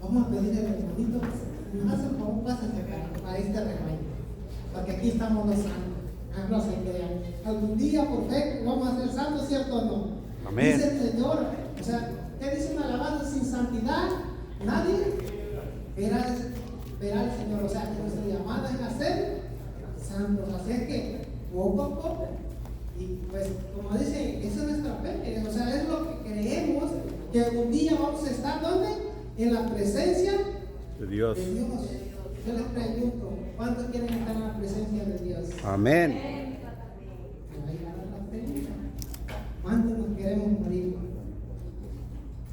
Vamos a pedirle al hermanito que nos hace el favor, pásate acá para este rebaño, porque aquí estamos los santos. No se crean. Algún día por fe vamos a ser santos, ¿cierto o no? Amén. Dice el Señor, o sea, ¿qué dice una alabanza sin santidad? Nadie verá al Señor. O sea, nuestra llamada es a ser santos. Así es que poco a poco, y pues como dice, esa es nuestra fe. O sea, es lo que creemos, que un día vamos a estar, ¿dónde? En la presencia De Dios. de Dios. Yo les pregunto, ¿cuántos quieren estar en la presencia de Dios? Amén. Ahí va la pregunta. ¿Cuántos nos queremos morir?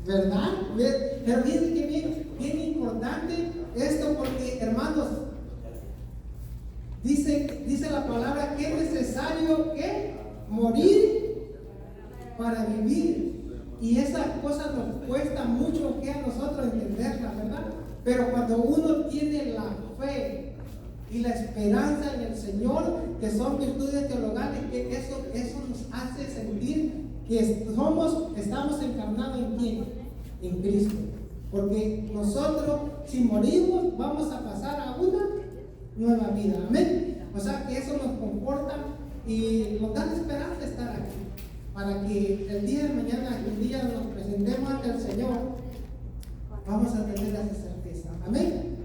¿Verdad? Pero fíjense que bien importante esto, porque hermanos, dice la palabra que es necesario que morir para vivir. Y esa cosa nos cuesta mucho que a nosotros entenderla, ¿verdad? Pero cuando uno tiene la fe y la esperanza en el Señor, que son virtudes teologales, que eso nos hace sentir que estamos encarnados en quién, en Cristo. Porque nosotros, si morimos, vamos a pasar a una nueva vida. Amén. O sea que eso nos conforta y nos da la esperanza de estar aquí, para que el día de mañana, el día nos presentemos ante el Señor, vamos a tener esa certeza. Amén.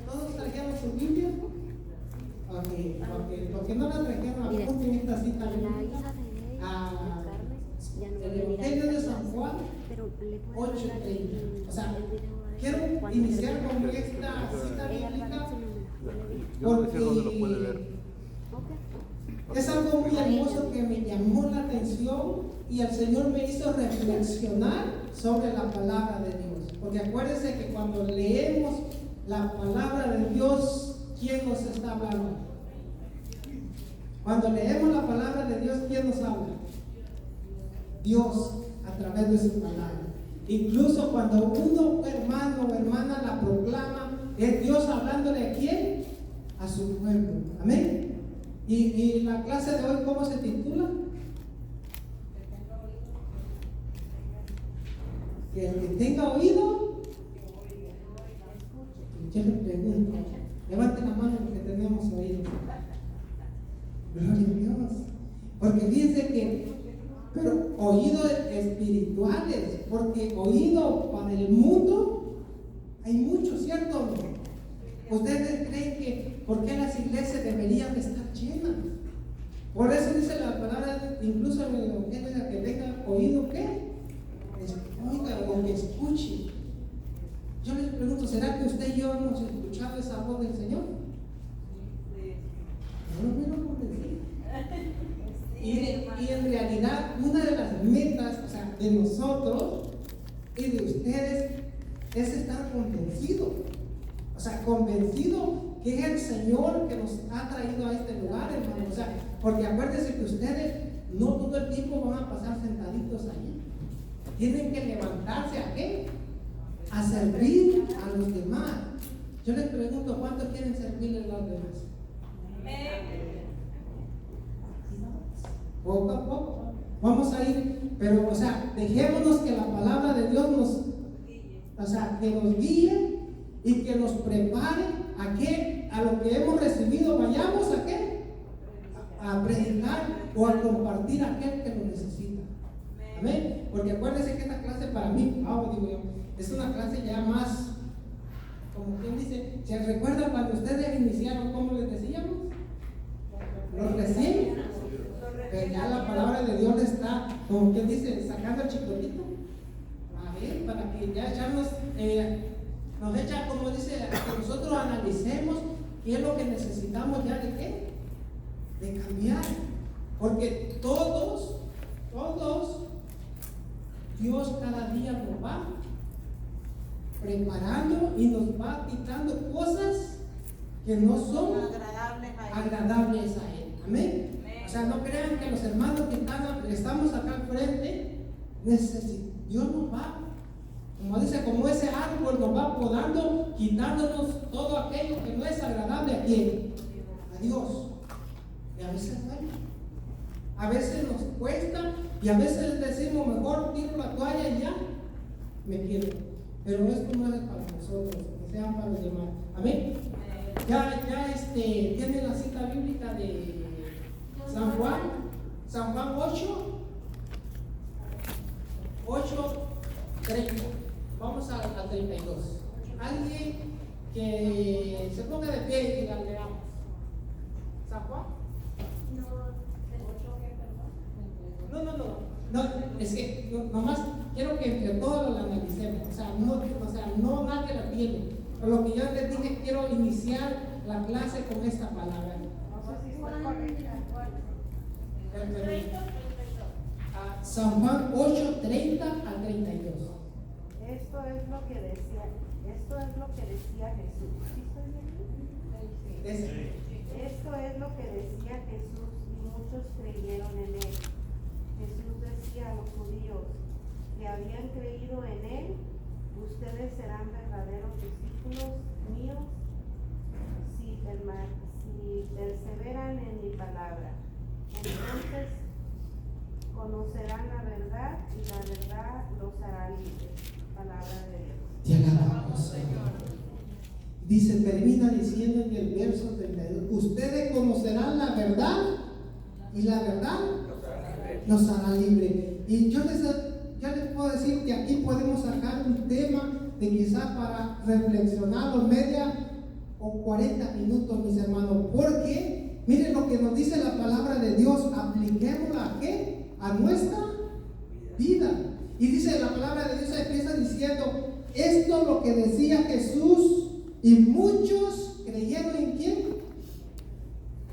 ¿Todos trajeron su Biblia? Ok. ¿Por qué no la trajeron? Apunten esta cita bíblica. El Evangelio de San Juan 8:30. O sea, quiero iniciar con esta cita bíblica porque es algo muy hermoso que me llamó la atención y el Señor me hizo reflexionar sobre la palabra de Dios. Porque acuérdense que cuando leemos la palabra de Dios, ¿quién nos está hablando? Cuando leemos la palabra de Dios, ¿quién nos habla? Dios, a través de su palabra. Incluso cuando uno, hermano o hermana, la proclama, es Dios hablándole a quién? A su pueblo. Amén. Y la clase de hoy, ¿cómo se titula? Que el que tenga oído, yo le pregunto, levanten la mano porque tenemos oído. Gloria a Dios. Porque fíjense que, pero oídos espirituales, porque oído para el mundo hay mucho, ¿cierto? ¿Ustedes creen que por qué las iglesias deberían estar llenas? Por eso dice la palabra, incluso en el Evangelio, que tenga oído, ¿qué? Oiga o que escuche. Yo les pregunto, ¿será que usted y yo hemos escuchado esa voz del Señor? No lo convencido. Y en realidad, una de las metas, o sea, de nosotros y de ustedes es estar convencidos. O sea, convencido que es el Señor que nos ha traído a este lugar, hermano. O sea, porque acuérdense que ustedes no todo el tiempo van a pasar sentaditos allí. Tienen que levantarse ¿a qué? A servir a los demás. Yo les pregunto, ¿cuántos quieren servirle a los demás? Poco a poco. Vamos a ir, pero, o sea, dejémonos que la palabra de Dios que nos guíe y que nos prepare a qué, a lo que hemos recibido, vayamos a qué, a predicar o a compartir a aquel que lo necesita. Amén. Porque acuérdense que esta clase para mí, digo yo, es una clase ya más, como quien dice, ¿se recuerdan cuando ustedes iniciaron, cómo les decíamos? Los recién, pero ya la palabra de Dios está, como quien dice, sacando el chicotito. A ver, para que ya echarnos, nos echa, como dice, que nosotros analicemos qué es lo que necesitamos ya de qué, de cambiar. Porque todos, Dios cada día nos va preparando y nos va quitando cosas que no son agradables a Él. Amén. O sea, no crean que los hermanos que estamos acá al frente, Dios nos va, como dice, como ese árbol nos va podando, quitándonos todo aquello que no es agradable a quién, a Dios. Y a veces duele, a veces nos cuesta y a veces decimos mejor tiro la toalla y ya me quedo. pero esto no es para nosotros, que sean para los demás. Amén. Ya tienen la cita bíblica de San Juan 8:30. Vamos al 32. Alguien que se ponga de pie y la leamos. ¿San Juan? No, es que nomás quiero que entre todos lo analicemos. O sea, no nadie la tiene. Por lo que yo les dije, quiero iniciar la clase con esta palabra. San Juan 8:30 al 32. Esto es lo que decía Jesús. Esto es lo que decía Jesús y muchos creyeron en él. Jesús decía a los judíos que habían creído en él: ustedes serán verdaderos discípulos míos si perseveran en mi palabra. Entonces conocerán la verdad y la verdad los hará libres. Palabra de Dios. Te alabamos, Señor. Dice, termina diciendo en el verso 32: ustedes conocerán la verdad y la verdad nos hará libre. Y yo les puedo decir que aquí podemos sacar un tema de quizás para reflexionar media o 40 minutos, mis hermanos, porque miren lo que nos dice la palabra de Dios, apliquémosla ¿a qué? A nuestra vida. Y dice la palabra de Dios, empieza diciendo, esto es lo que decía Jesús y muchos creyeron en ¿quién?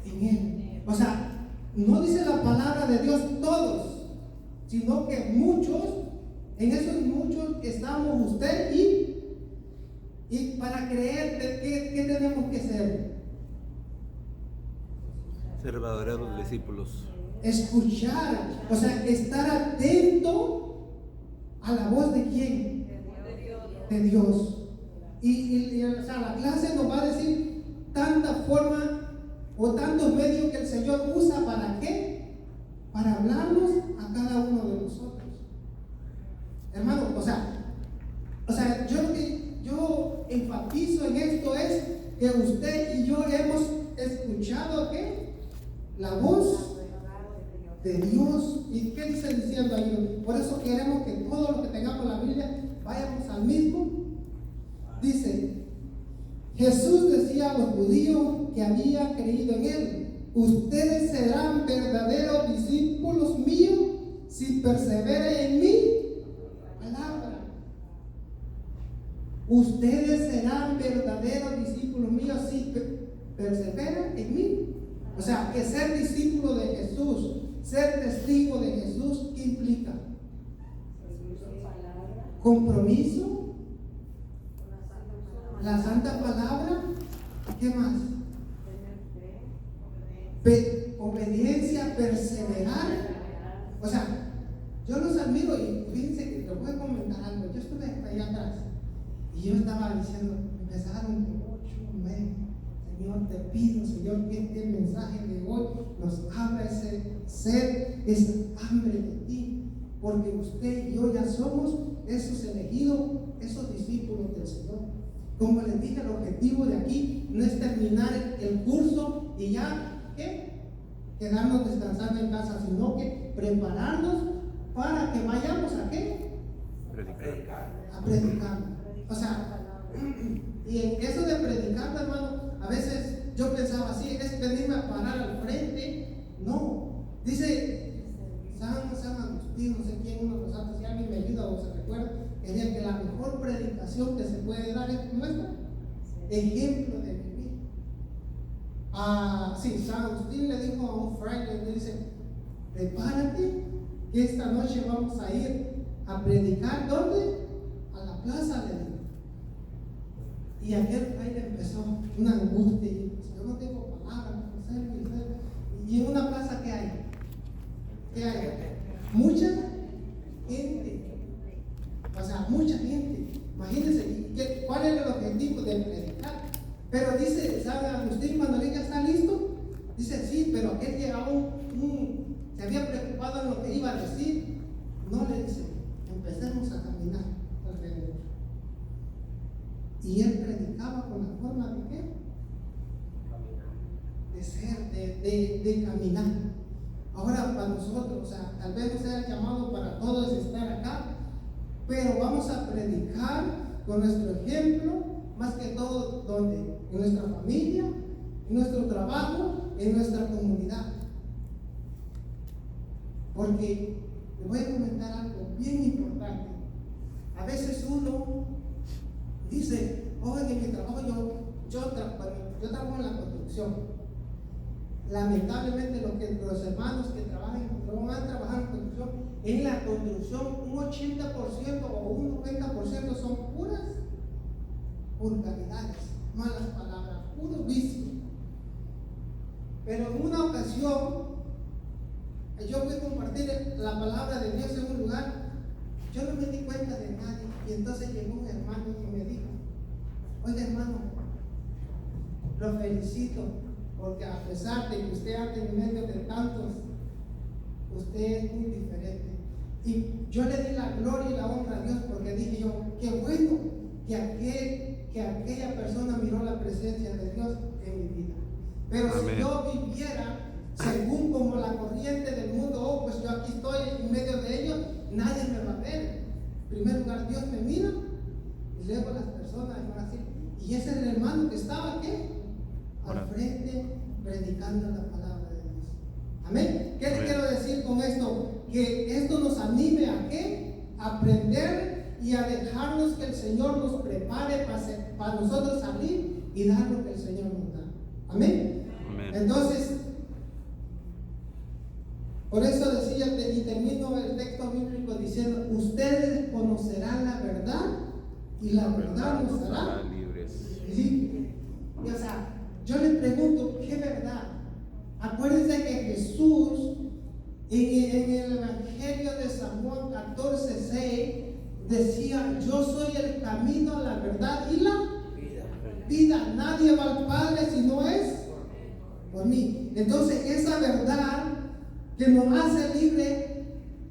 En él. O sea, no dice la palabra de Dios todos, sino que muchos, en esos muchos estamos usted y para creer, ¿qué tenemos que ser? Ser verdaderos discípulos. Escuchar, o sea, estar atento a la voz de ¿quién? De Dios. Y o sea, la clase nos va a decir tanta forma o tantos medios que el Señor usa para ¿qué? Para hablarnos a cada uno de nosotros. Hermano, o sea, yo enfatizo en esto es que usted y yo hemos escuchado ¿qué? La voz de Dios. ¿Y qué dice diciendo ahí? Por eso queremos que todos los que tengamos la Biblia vayamos al mismo. Dice, Jesús decía a los judíos que habían creído en él: ustedes serán verdaderos discípulos míos si perseveran en mi palabra. Ustedes serán verdaderos discípulos míos si perseveran en mí. O sea, que ser discípulo de Jesús, ser testigo de Jesús, ¿qué implica? Compromiso, la santa palabra, ¿qué más? Obediencia, perseverar. O sea, yo los admiro y fíjense que les voy a comentar algo. Yo estuve allá atrás y yo estaba diciendo, empezaron de 8, 9. Señor, te pido, Señor, que este mensaje de hoy nos abra ese sed, ese hambre de ti, porque usted y yo ya somos esos elegidos, esos discípulos del Señor. Como les dije, el objetivo de aquí no es terminar el curso y ya, ¿qué? Quedarnos descansando en casa, sino que prepararnos para que vayamos a ¿qué? A predicar. O sea, y en eso de predicar, hermano, a veces yo pensaba así, es venirme a parar al frente. No, dice San Agustín, no sé quién, uno de los santos, si alguien me ayuda o se recuerda, que dice que la mejor predicación que se puede dar es nuestra ejemplo de vivir. Sí, San Agustín le dijo a un fraile, le dice, prepárate que esta noche vamos a ir a predicar. ¿Dónde? A la plaza, le dijo. Y aquel fraile empezó una angustia y dijo, yo no tengo palabras, no sé. Y en una plaza, ¿qué hay? ¿Qué hay? Mucha gente. O sea, mucha gente. Imagínense, ¿cuál era el objetivo de predicar? Pero dice San Agustín, cuando él ya está listo, dice, sí, pero aquel llegaba se había preocupado en lo que iba a decir. No, le dice, empecemos a caminar alrededor. Y él predicaba con la forma de qué? De ser, de caminar. Ahora para nosotros, o sea, tal vez no sea el llamado para todos estar acá, pero vamos a predicar con nuestro ejemplo, más que todo, ¿dónde? En nuestra familia, en nuestro trabajo, en nuestra comunidad. Porque les voy a comentar algo bien importante. A veces uno dice, oh, en mi trabajo yo trabajo en la construcción. Lamentablemente los hermanos que trabajan han trabajado en construcción, en la construcción un 80% o un 90% son puras vulgaridades, malas palabras, puro vicio. Pero en una ocasión yo fui a compartir la palabra de Dios en un lugar, yo no me di cuenta de nadie, y entonces llegó un hermano y me dijo, oiga hermano, lo felicito, porque a pesar de que usted anda en medio de tantos, usted es muy diferente. Y yo le di la gloria y la honra a Dios, porque dije yo, qué bueno que aquella persona miró la presencia de Dios en mi vida. Pero Amén. Si yo viviera según como la corriente del mundo, oh, pues yo aquí estoy en medio de ellos, nadie me va a ver. En primer lugar, Dios me mira, y luego las personas van a decir, y ese es el hermano que estaba aquí al frente predicando la palabra de Dios. Amén. ¿Qué le quiero decir con esto? Que esto nos anime a qué? A aprender y a dejarnos que el Señor nos prepare para nosotros salir y dar lo que el Señor nos da. Amén. Amén. Entonces, por eso decía, y termino el texto bíblico diciendo, ustedes conocerán la verdad y la verdad nos hará libres. libres. Y o sea, yo les pregunto, ¿qué verdad? Acuérdense que Jesús en el Evangelio de San Juan 14:6 decía, yo soy el camino, la verdad y la vida. Nadie va al Padre si no es por mí. Entonces esa verdad que nos hace libre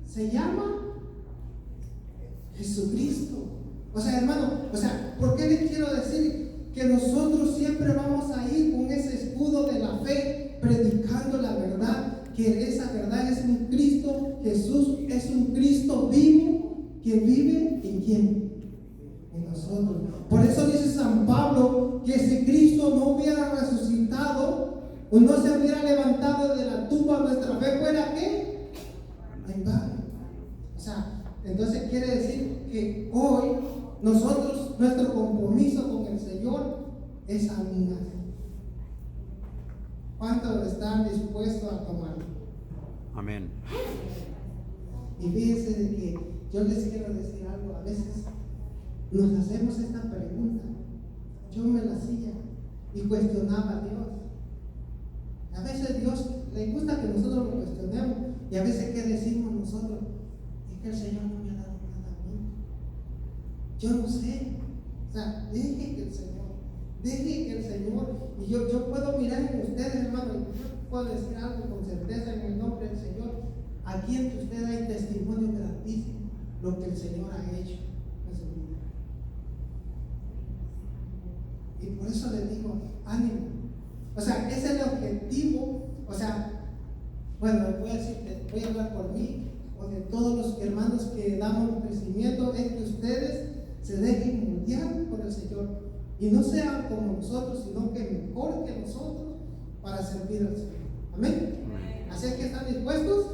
se llama Jesucristo. O sea, hermano, ¿por qué les quiero decir que nosotros siempre vamos a ir con ese escudo de la fe, predicando la verdad? Que esa verdad es un Cristo, Jesús es un Cristo vivo, que vive en quién? En nosotros. Por eso dice San Pablo que si Cristo no hubiera resucitado o no se hubiera levantado de la tumba, nuestra fe fuera ¿qué? En vano. O sea, entonces quiere decir que hoy nosotros, nuestro compromiso con el Señor es caminar. ¿Cuántos están dispuestos a tomarlo? Amén. Y fíjense de que yo les quiero decir algo. A veces nos hacemos esta pregunta. Yo me la hacía y cuestionaba a Dios. A veces Dios le gusta que nosotros lo cuestionemos, y a veces ¿qué decimos nosotros? Es que el Señor no me ha dado nada a mí. Yo no sé. O sea, deje que el Señor, y yo puedo mirar en ustedes, hermano, yo puedo decir algo con certeza en el nombre del Señor. Aquí entre ustedes hay testimonio grandísimo lo que el Señor ha hecho en su vida. Y por eso les digo, ánimo. O sea, ese es el objetivo. O sea, bueno, voy a hablar por mí o de todos los hermanos que damos un crecimiento, es que ustedes se dejen moldear por el Señor y no sean como nosotros, sino que mejor que nosotros para servir al Señor. Amén. Así es que están dispuestos.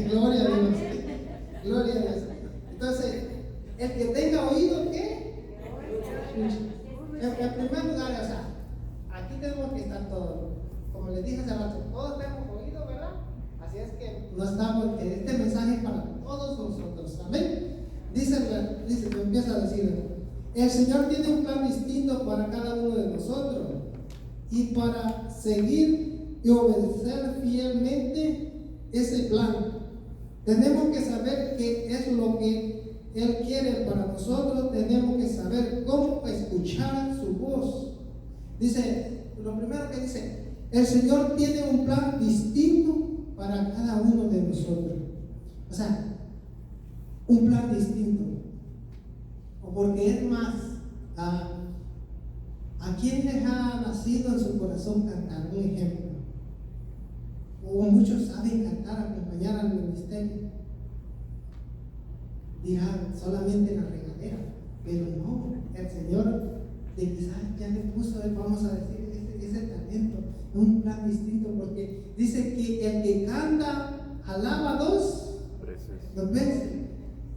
Gloria a Dios. Gloria a Dios. Entonces, el que tenga oído, ¿qué? En primer lugar, o sea, aquí tenemos que estar todos. Como les dije hace rato, todos tenemos oído, ¿verdad? Así es que no estamos, este mensaje es para todos nosotros. Amén. Dice, empieza a decir, el Señor tiene un plan distinto para cada uno de nosotros, y para seguir y obedecer fielmente ese plan, tenemos que saber qué es lo que Él quiere para nosotros. Tenemos que saber cómo escuchar su voz. Dice, lo primero que dice, el Señor tiene un plan distinto para cada uno de nosotros. O sea, un plan distinto. O porque es más, ¿a quién les ha nacido en su corazón cantar? Un ejemplo. O muchos saben cantar, acompañar al ministerio. Dirán, solamente en la regadera. Pero no, el Señor de quizás ya le puso, vamos a decir, ese talento, un plan distinto, porque dice que el que canta alaba dos veces.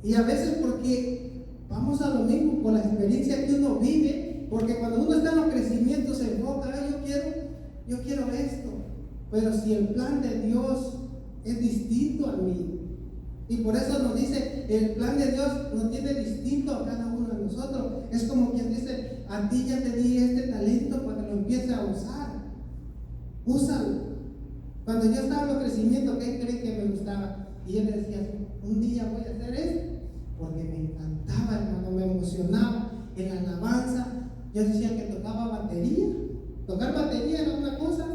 Y a veces porque vamos a lo mismo, por la experiencia que uno vive, porque cuando uno está en los crecimientos se enfoca, yo quiero esto, pero si el plan de Dios es distinto al mío, y por eso nos dice, el plan de Dios nos tiene distinto a cada uno de nosotros. Es como quien dice, a ti ya te di este talento para que lo empieces a usar. Úsalo. Cuando yo estaba en los crecimientos, ¿qué creen que me gustaba? Y yo le decía, un día voy a hacer esto, porque me encantaba, hermano, me emocionaba. En la alabanza, yo decía que tocaba batería. Tocar batería era una cosa,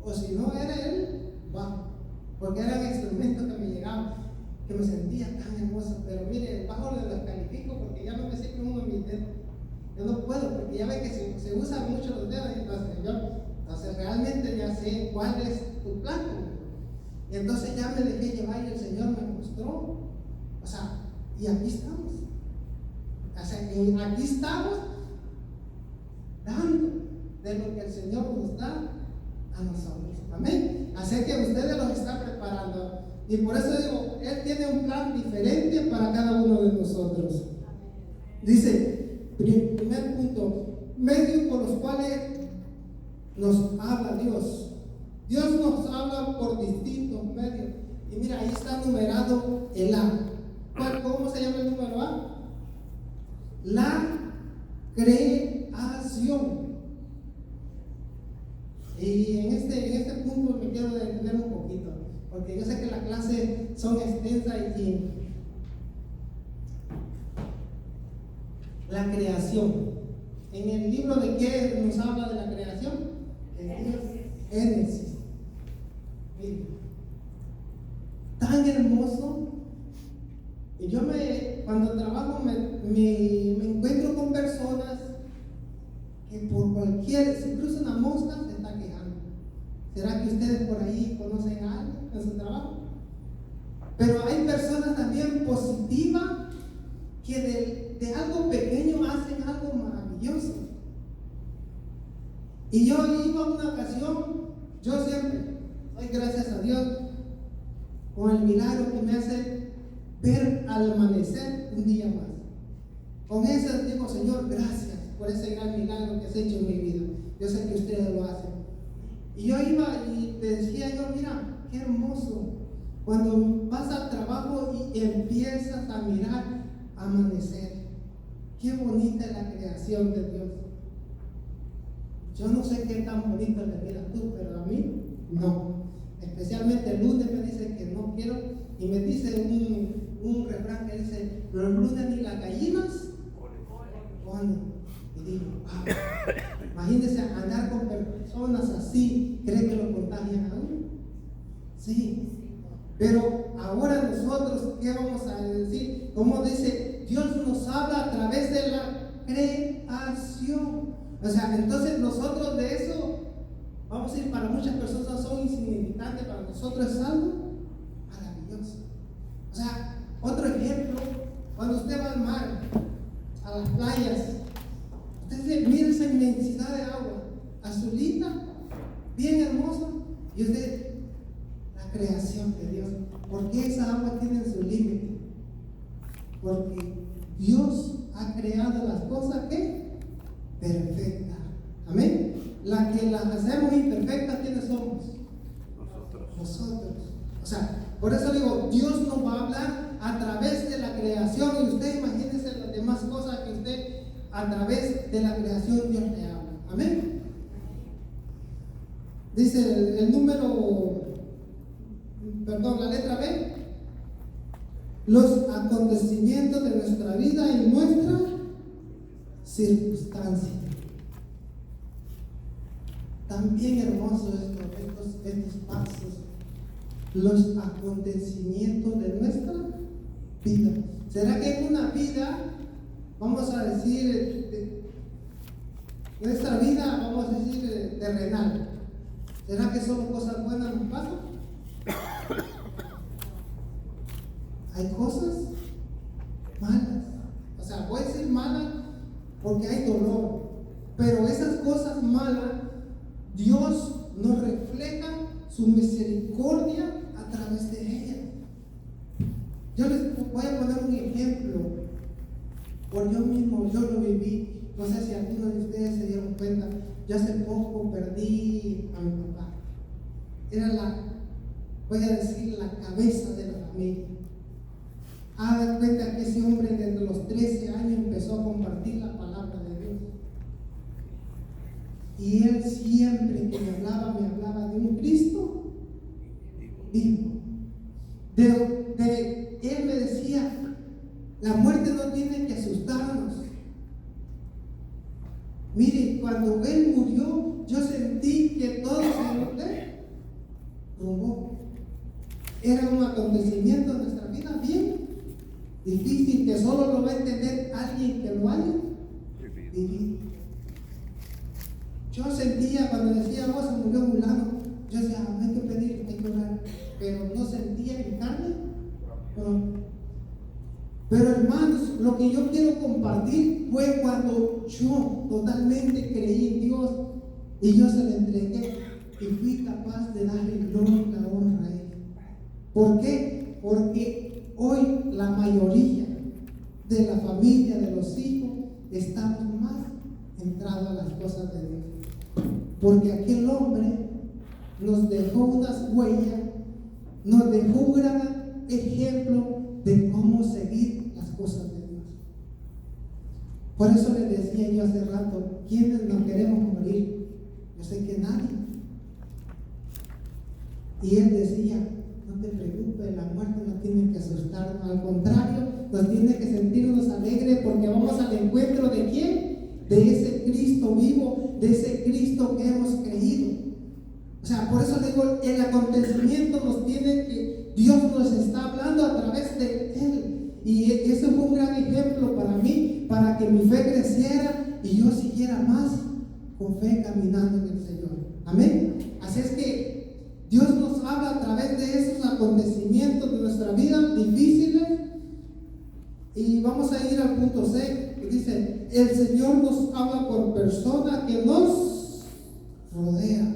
o si no era el bajo, porque era el instrumento que me llegaba, que me sentía tan hermoso. Pero mire, el bajo lo descalifico porque ya no me sirve uno de mis dedos. Yo no puedo, porque ya ve que se usan mucho los dedos. Entonces realmente ya sé cuál es tu plan. Y entonces ya me dejé llevar y el Señor me mostró. O sea, y aquí estamos. O sea, y aquí estamos dando de lo que el Señor nos da a nosotros. Amén. Así que ustedes los están preparando. Y por eso digo, Él tiene un plan diferente para cada uno de nosotros. Dice, primer punto, medios por los cuales nos habla Dios. Dios nos habla por distintos medios. Y mira, ahí está numerado el A. ¿Cómo se llama el número A? La creación. Y en este punto me quiero detener un poquito, porque yo sé que las clases son extensas y la creación. En el libro de qué nos habla de la creación? Génesis. Miren, tan hermoso. Y yo cuando trabajo me encuentro con personas que por cualquier, si cruza una mosca se está quejando. ¿Será que ustedes por ahí conocen a alguien en su trabajo? Pero hay personas también positivas que de algo pequeño hacen algo maravilloso. Y yo iba a una ocasión, yo siempre doy gracias a Dios con el milagro que me hace ver al amanecer un día más. Con eso digo, Señor, gracias por ese gran milagro que has hecho en mi vida. Yo sé que ustedes lo hacen. Y yo iba y decía yo, mira, qué hermoso cuando vas al trabajo y empiezas a mirar amanecer. Qué bonita es la creación de Dios. Yo no sé qué tan bonito le miras tú, pero a mí no. Especialmente el lunes me dice que no quiero, y me dice un refrán que dice, los lunes ni las gallinas ponen. Y digo, wow, imagínense andar con personas así, ¿cree que lo contagian a uno? Sí. Pero ahora nosotros, ¿qué vamos a decir? Como dice, Dios nos habla a través de la creación. O sea, entonces nosotros de eso, vamos a decir, para muchas personas son insignificantes, para nosotros es algo maravilloso. O sea, otro ejemplo, cuando usted va al mar, a las playas, usted mira esa inmensidad de agua, azulita, bien hermosa, y usted, la creación de Dios, porque esa agua tiene su límite, porque Dios ha creado las cosas que perfectas. Amén. La que las hacemos imperfectas, ¿quiénes somos? Nosotros. O sea, por eso digo, Dios nos va a hablar a través de la creación, y usted imagínese las demás cosas que usted a través de la creación Dios le habla. Amén. Dice el número, la letra B, los acontecimientos de nuestra vida y nuestra circunstancia. También hermosos estos pasos, los acontecimientos de nuestra vida. ¿Será que en una vida, vamos a decir, nuestra vida, vamos a decir, terrenal, ¿será que solo cosas buenas nos pasan? Hay cosas malas. O sea, voy a decir malas porque hay dolor. Pero esas cosas malas, Dios nos refleja su misericordia a través de ellas. Yo les voy a poner un ejemplo. Por yo mismo, yo lo viví. No sé si algunos de ustedes se dieron cuenta. Yo hace poco perdí a mi papá. Era voy a decir, la cabeza de la familia. Hagan cuenta que ese hombre desde los 13 años empezó a compartir la palabra de Dios. Y él siempre que me hablaba de un Cristo vivo. Él me decía, la muerte no tiene que asustarnos. Mire, cuando él murió, yo sentí que todo se robó. Era un acontecimiento en nuestra vida bien difícil, que solo lo va a entender alguien que lo haya vivido. Yo sentía cuando decía, oh, se murió fulano, yo decía, hay que pedir, hay que orar, pero no sentía en carne. Pero hermanos, lo que yo quiero compartir fue cuando yo totalmente creí en Dios y yo se lo entregué y fui capaz de darle gloria y honra a Él. ¿Por qué? Porque hoy la mayoría de la familia, de los hijos, estamos más entrados a las cosas de Dios. Porque aquel hombre nos dejó unas huellas, nos dejó un gran ejemplo de cómo seguir las cosas de Dios. Por eso les decía yo hace rato, ¿quiénes no queremos morir? Yo sé que nadie. Y él decía, no te preocupes, la muerte no tiene que asustarnos, al contrario, nos tiene que sentirnos alegres porque vamos al encuentro de ¿quién? De ese Cristo vivo, de ese Cristo que hemos creído. O sea, por eso le digo, el acontecimiento nos tiene que, Dios nos está hablando a través de Él. Y ese fue un gran ejemplo para mí, para que mi fe creciera y yo siguiera más con fe caminando en el Señor. Amén. Así es que Dios nos habla a través de esos acontecimientos de nuestra vida difíciles. Y vamos a ir al punto C, que dice, el Señor nos habla por persona que nos rodea.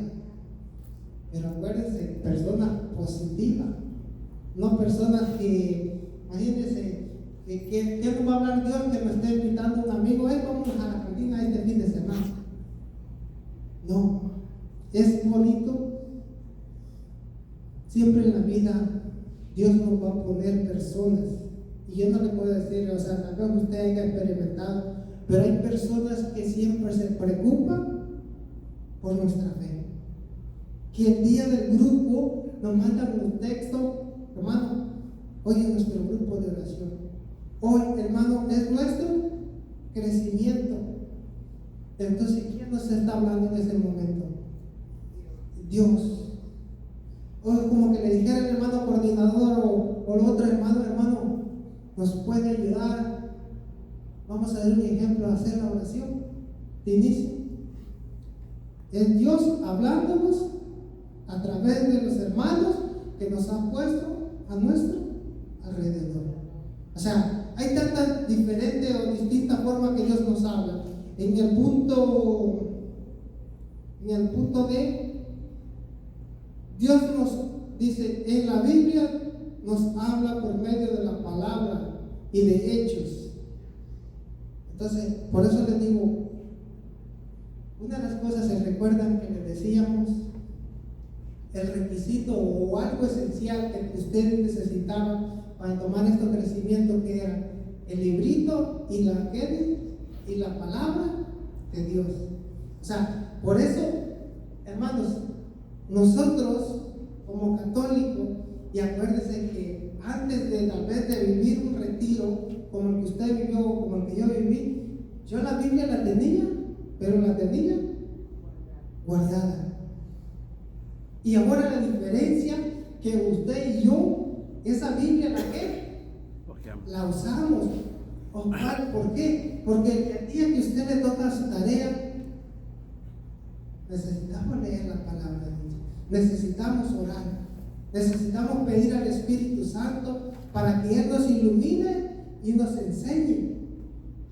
Pero acuérdense, personas positivas, no personas que, imagínense, que nos va a hablar Dios que me esté invitando un amigo, vamos a la cantina este fin de semana. No, es bonito. Siempre en la vida Dios nos va a poner personas. Y yo no le puedo decir, o sea, tal vez usted haya experimentado, pero hay personas que siempre se preocupan por nuestra fe. Que el día del grupo nos mandan un texto, hermano, hoy es nuestro grupo de oración. Hoy, hermano, es nuestro crecimiento. Entonces, ¿quién nos está hablando en ese momento? Dios. Hoy como que le dijera el hermano coordinador o el otro hermano, nos puede ayudar. Vamos a dar un ejemplo, a hacer la oración de inicio. Es Dios hablándonos a través de los hermanos que nos han puesto a nuestro alrededor. O sea, hay tantas diferentes o distintas formas que Dios nos habla. En el punto D, Dios nos dice, en la Biblia nos habla por medio de la palabra y de hechos. Entonces, por eso les digo, una de las cosas, se recuerdan que les decíamos, el requisito o algo esencial que ustedes necesitaban para tomar este crecimiento, que era el librito y la palabra de Dios. O sea, por eso, hermanos, nosotros como católicos, y acuérdense que antes de tal vez de vivir un retiro como el que usted vivió o como el que yo viví, yo la Biblia la tenía, pero la tenía guardada. Y ahora la diferencia, que usted y yo, esa Biblia la la usamos. ¿Por qué? Porque el día que usted le toca su tarea, necesitamos leer la palabra de Dios, necesitamos orar, necesitamos pedir al Espíritu Santo para que Él nos ilumine y nos enseñe.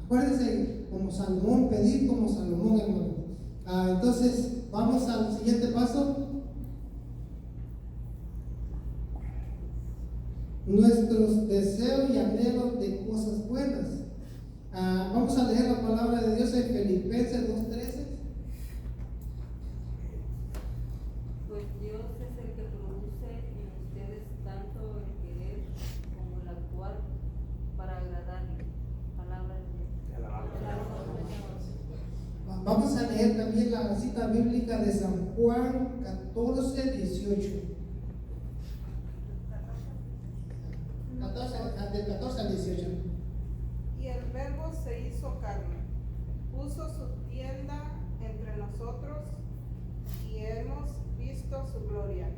Acuérdense, como Salomón, pedir como Salomón, hermano. Entonces, vamos al siguiente paso. Nuestros deseos y anhelos de cosas buenas. Vamos a leer la palabra de Dios en Filipenses 2:13. Pues Dios es el que produce en ustedes tanto el querer como el actuar para agradarle. Palabra de Dios. Vamos a leer también la cita bíblica de San Juan 14:18. Del 14 al 18. Y el Verbo se hizo carne, puso su tienda entre nosotros y hemos visto su gloria,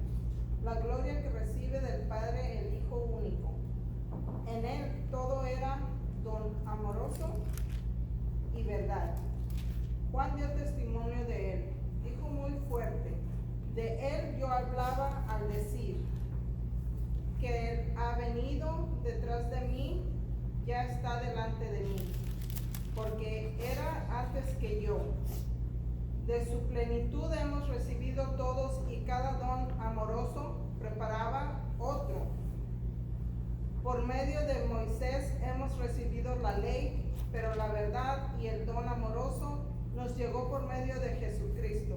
la gloria que recibe del Padre el Hijo único. En él todo era don amoroso y verdad. Juan dio testimonio de él, dijo muy fuerte, de él yo hablaba al decir, que él ha venido detrás de mí, ya está delante de mí, porque era antes que yo. De su plenitud hemos recibido todos y cada don amoroso preparaba otro. Por medio de Moisés hemos recibido la ley, pero la verdad y el don amoroso nos llegó por medio de Jesucristo.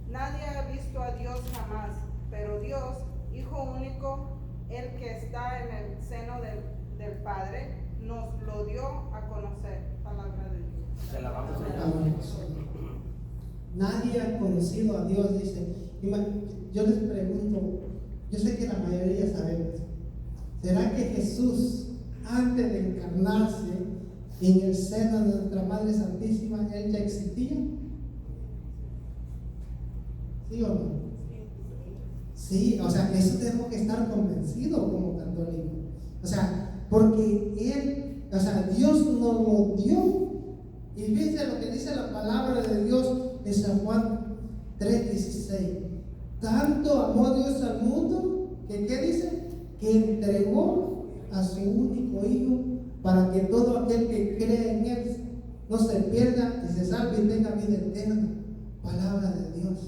Nadie ha visto a Dios jamás, pero Dios, Hijo único, el que está en el seno del Padre, nos lo dio a conocer. Palabra de Dios. Se la vamos a Nadie ha conocido a Dios, dice. Yo les pregunto, yo sé que la mayoría sabemos, ¿será que Jesús, antes de encarnarse en el seno de nuestra Madre Santísima, Él ya existía? ¿Sí o no? Sí, o sea, eso tenemos que estar convencidos como católicos. O sea, porque Él, o sea, Dios nos lo dio. Y fíjense lo que dice la palabra de Dios en San Juan 3:16. Tanto amó Dios al mundo, que ¿qué dice? Que entregó a su único Hijo para que todo aquel que cree en Él no se pierda y se salve y tenga vida eterna. Palabra de Dios.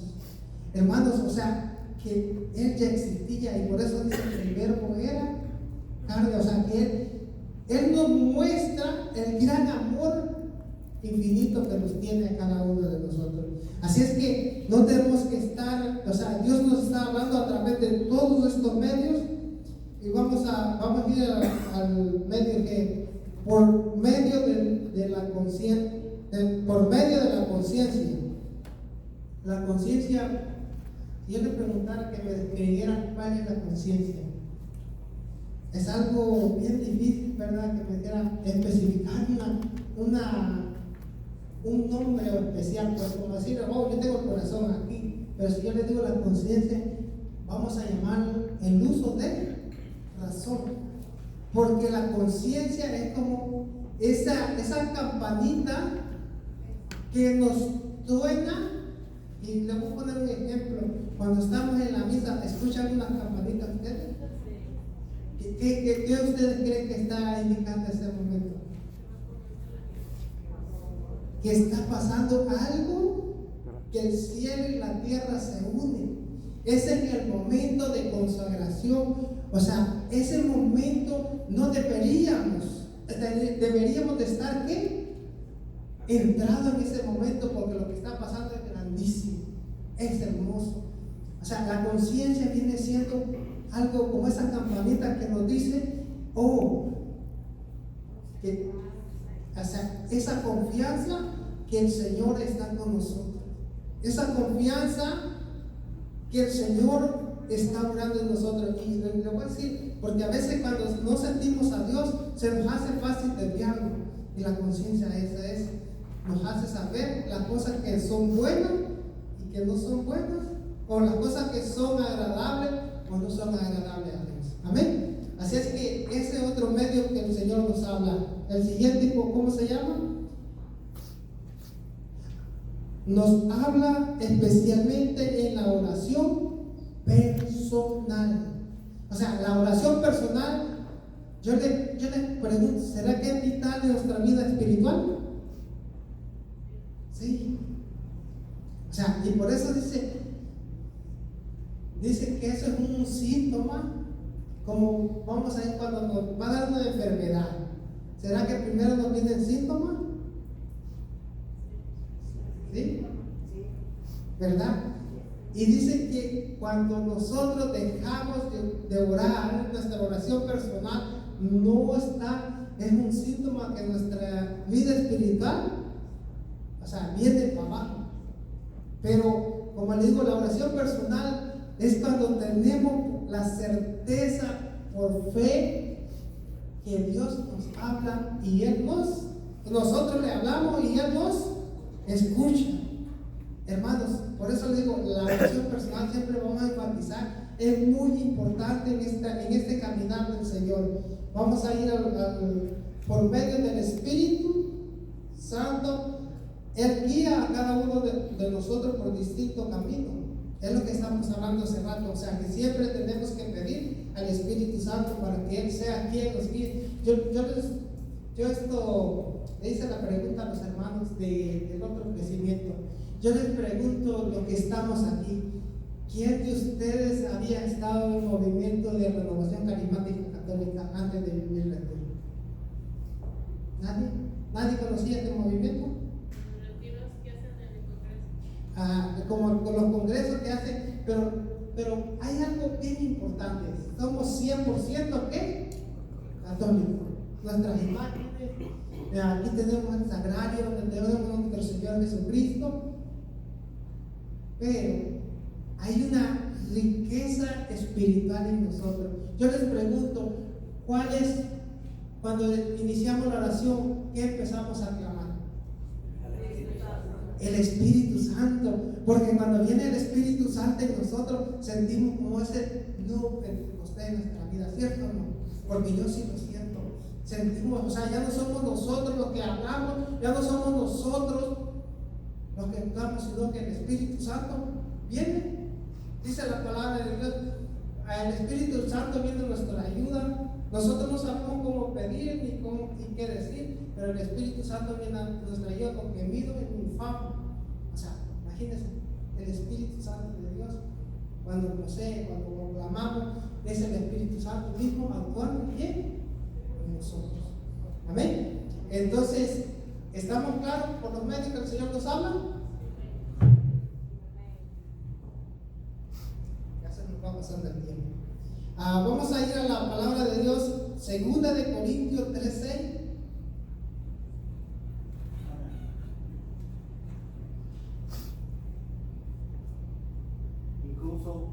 Hermanos, o sea, que Él ya existía y por eso dice que el Verbo era carne, o sea que Él nos muestra el gran amor infinito que nos tiene a cada uno de nosotros. Así es que no tenemos que estar, o sea, Dios nos está hablando a través de todos estos medios y vamos a ir al medio que por medio de la conciencia, por medio de la conciencia. La conciencia, si yo le preguntara que me describiera cuál es la conciencia, es algo bien difícil, ¿verdad? Que me quiera especificar un nombre especial, pues como decir, oh, yo tengo el corazón aquí, pero si yo le digo la conciencia, vamos a llamarlo el uso de razón, porque la conciencia es como esa campanita que nos suena. Y le voy a poner un ejemplo. Cuando estamos en la misa, ¿escuchan unas campanitas ustedes? ¿Qué ustedes creen que está indicando ese momento? Que está pasando algo, que el cielo y la tierra se unen. Ese es el momento de consagración. O sea, ese momento no deberíamos de estar, ¿qué? Entrado en ese momento, porque lo que está pasando es grandísimo, es hermoso. O sea, la conciencia viene siendo algo como esa campanita que nos dice, o sea, esa confianza que el Señor está con nosotros, esa confianza que el Señor está obrando en nosotros. Y le voy a decir, porque a veces cuando no sentimos a Dios, se nos hace fácil desviarnos, y la conciencia esa es, nos hace saber las cosas que son buenas y que no son buenas, o las cosas que son agradables o no son agradables a Dios. Amén. Así es que ese otro medio que Señor nos habla. El siguiente, ¿cómo se llama? Nos habla especialmente en la oración personal. O sea, la oración personal, yo le pregunto, ¿será que es vital en nuestra vida espiritual? Sí. O sea, y por eso dice que eso es un síntoma, como vamos a ver cuando nos va a dar una enfermedad. ¿Será que primero nos vienen síntomas? ¿Sí? ¿Verdad? Y dice que cuando nosotros dejamos de orar, nuestra oración personal no está, es un síntoma que nuestra vida espiritual, o sea, viene para abajo. Pero, como le digo, la oración personal es cuando tenemos la certeza por fe que Dios nos habla y nosotros le hablamos y Él nos escucha. Hermanos, por eso les digo, la oración personal siempre vamos a enfatizar, es muy importante en este caminar del Señor. Vamos a ir por medio del Espíritu Santo. Él guía a cada uno de nosotros por distintos caminos. Es lo que estamos hablando hace rato. O sea, que siempre tenemos que pedir al Espíritu Santo para que Él sea quien nos guíe. Yo esto le hice la pregunta a los hermanos del otro crecimiento. Yo les pregunto, lo que estamos aquí, ¿quién de ustedes había estado en movimiento de renovación carismática católica antes de vivir la retiro? ¿Nadie? ¿Nadie conocía este movimiento? Los retiros que hacen en el Congreso. Como con los congresos que hacen, pero hay algo bien importante. Somos 100% ¿qué? Católicos. Nuestras imágenes, aquí tenemos el sagrario donde tenemos a nuestro Señor Jesucristo. Pero hay una riqueza espiritual en nosotros. Yo les pregunto, ¿cuál es, cuando iniciamos la oración, qué empezamos a clamar? El Espíritu Santo. Porque cuando viene el Espíritu Santo en nosotros, sentimos como ese nuevo Pentecostés en nuestra vida, ¿cierto o no? Porque yo sí lo siento. Sentimos, o sea, ya no somos nosotros los que hablamos, ya no somos nosotros los que hablamos, sino que el Espíritu Santo viene. Dice la palabra de Dios, el Espíritu Santo viene en nuestra ayuda. Nosotros no sabemos cómo pedir ni qué decir, pero el Espíritu Santo viene a nuestra ayuda con gemido infame. O sea, imagínense, el Espíritu Santo de Dios, cuando proclamamos, es el Espíritu Santo mismo actuando bien en nosotros. Amén. Entonces, ¿estamos claros por los medios que el Señor nos habla? Ya se nos va pasando el tiempo. Vamos a ir a la palabra de Dios, 2 de Corintios 3:6. Incluso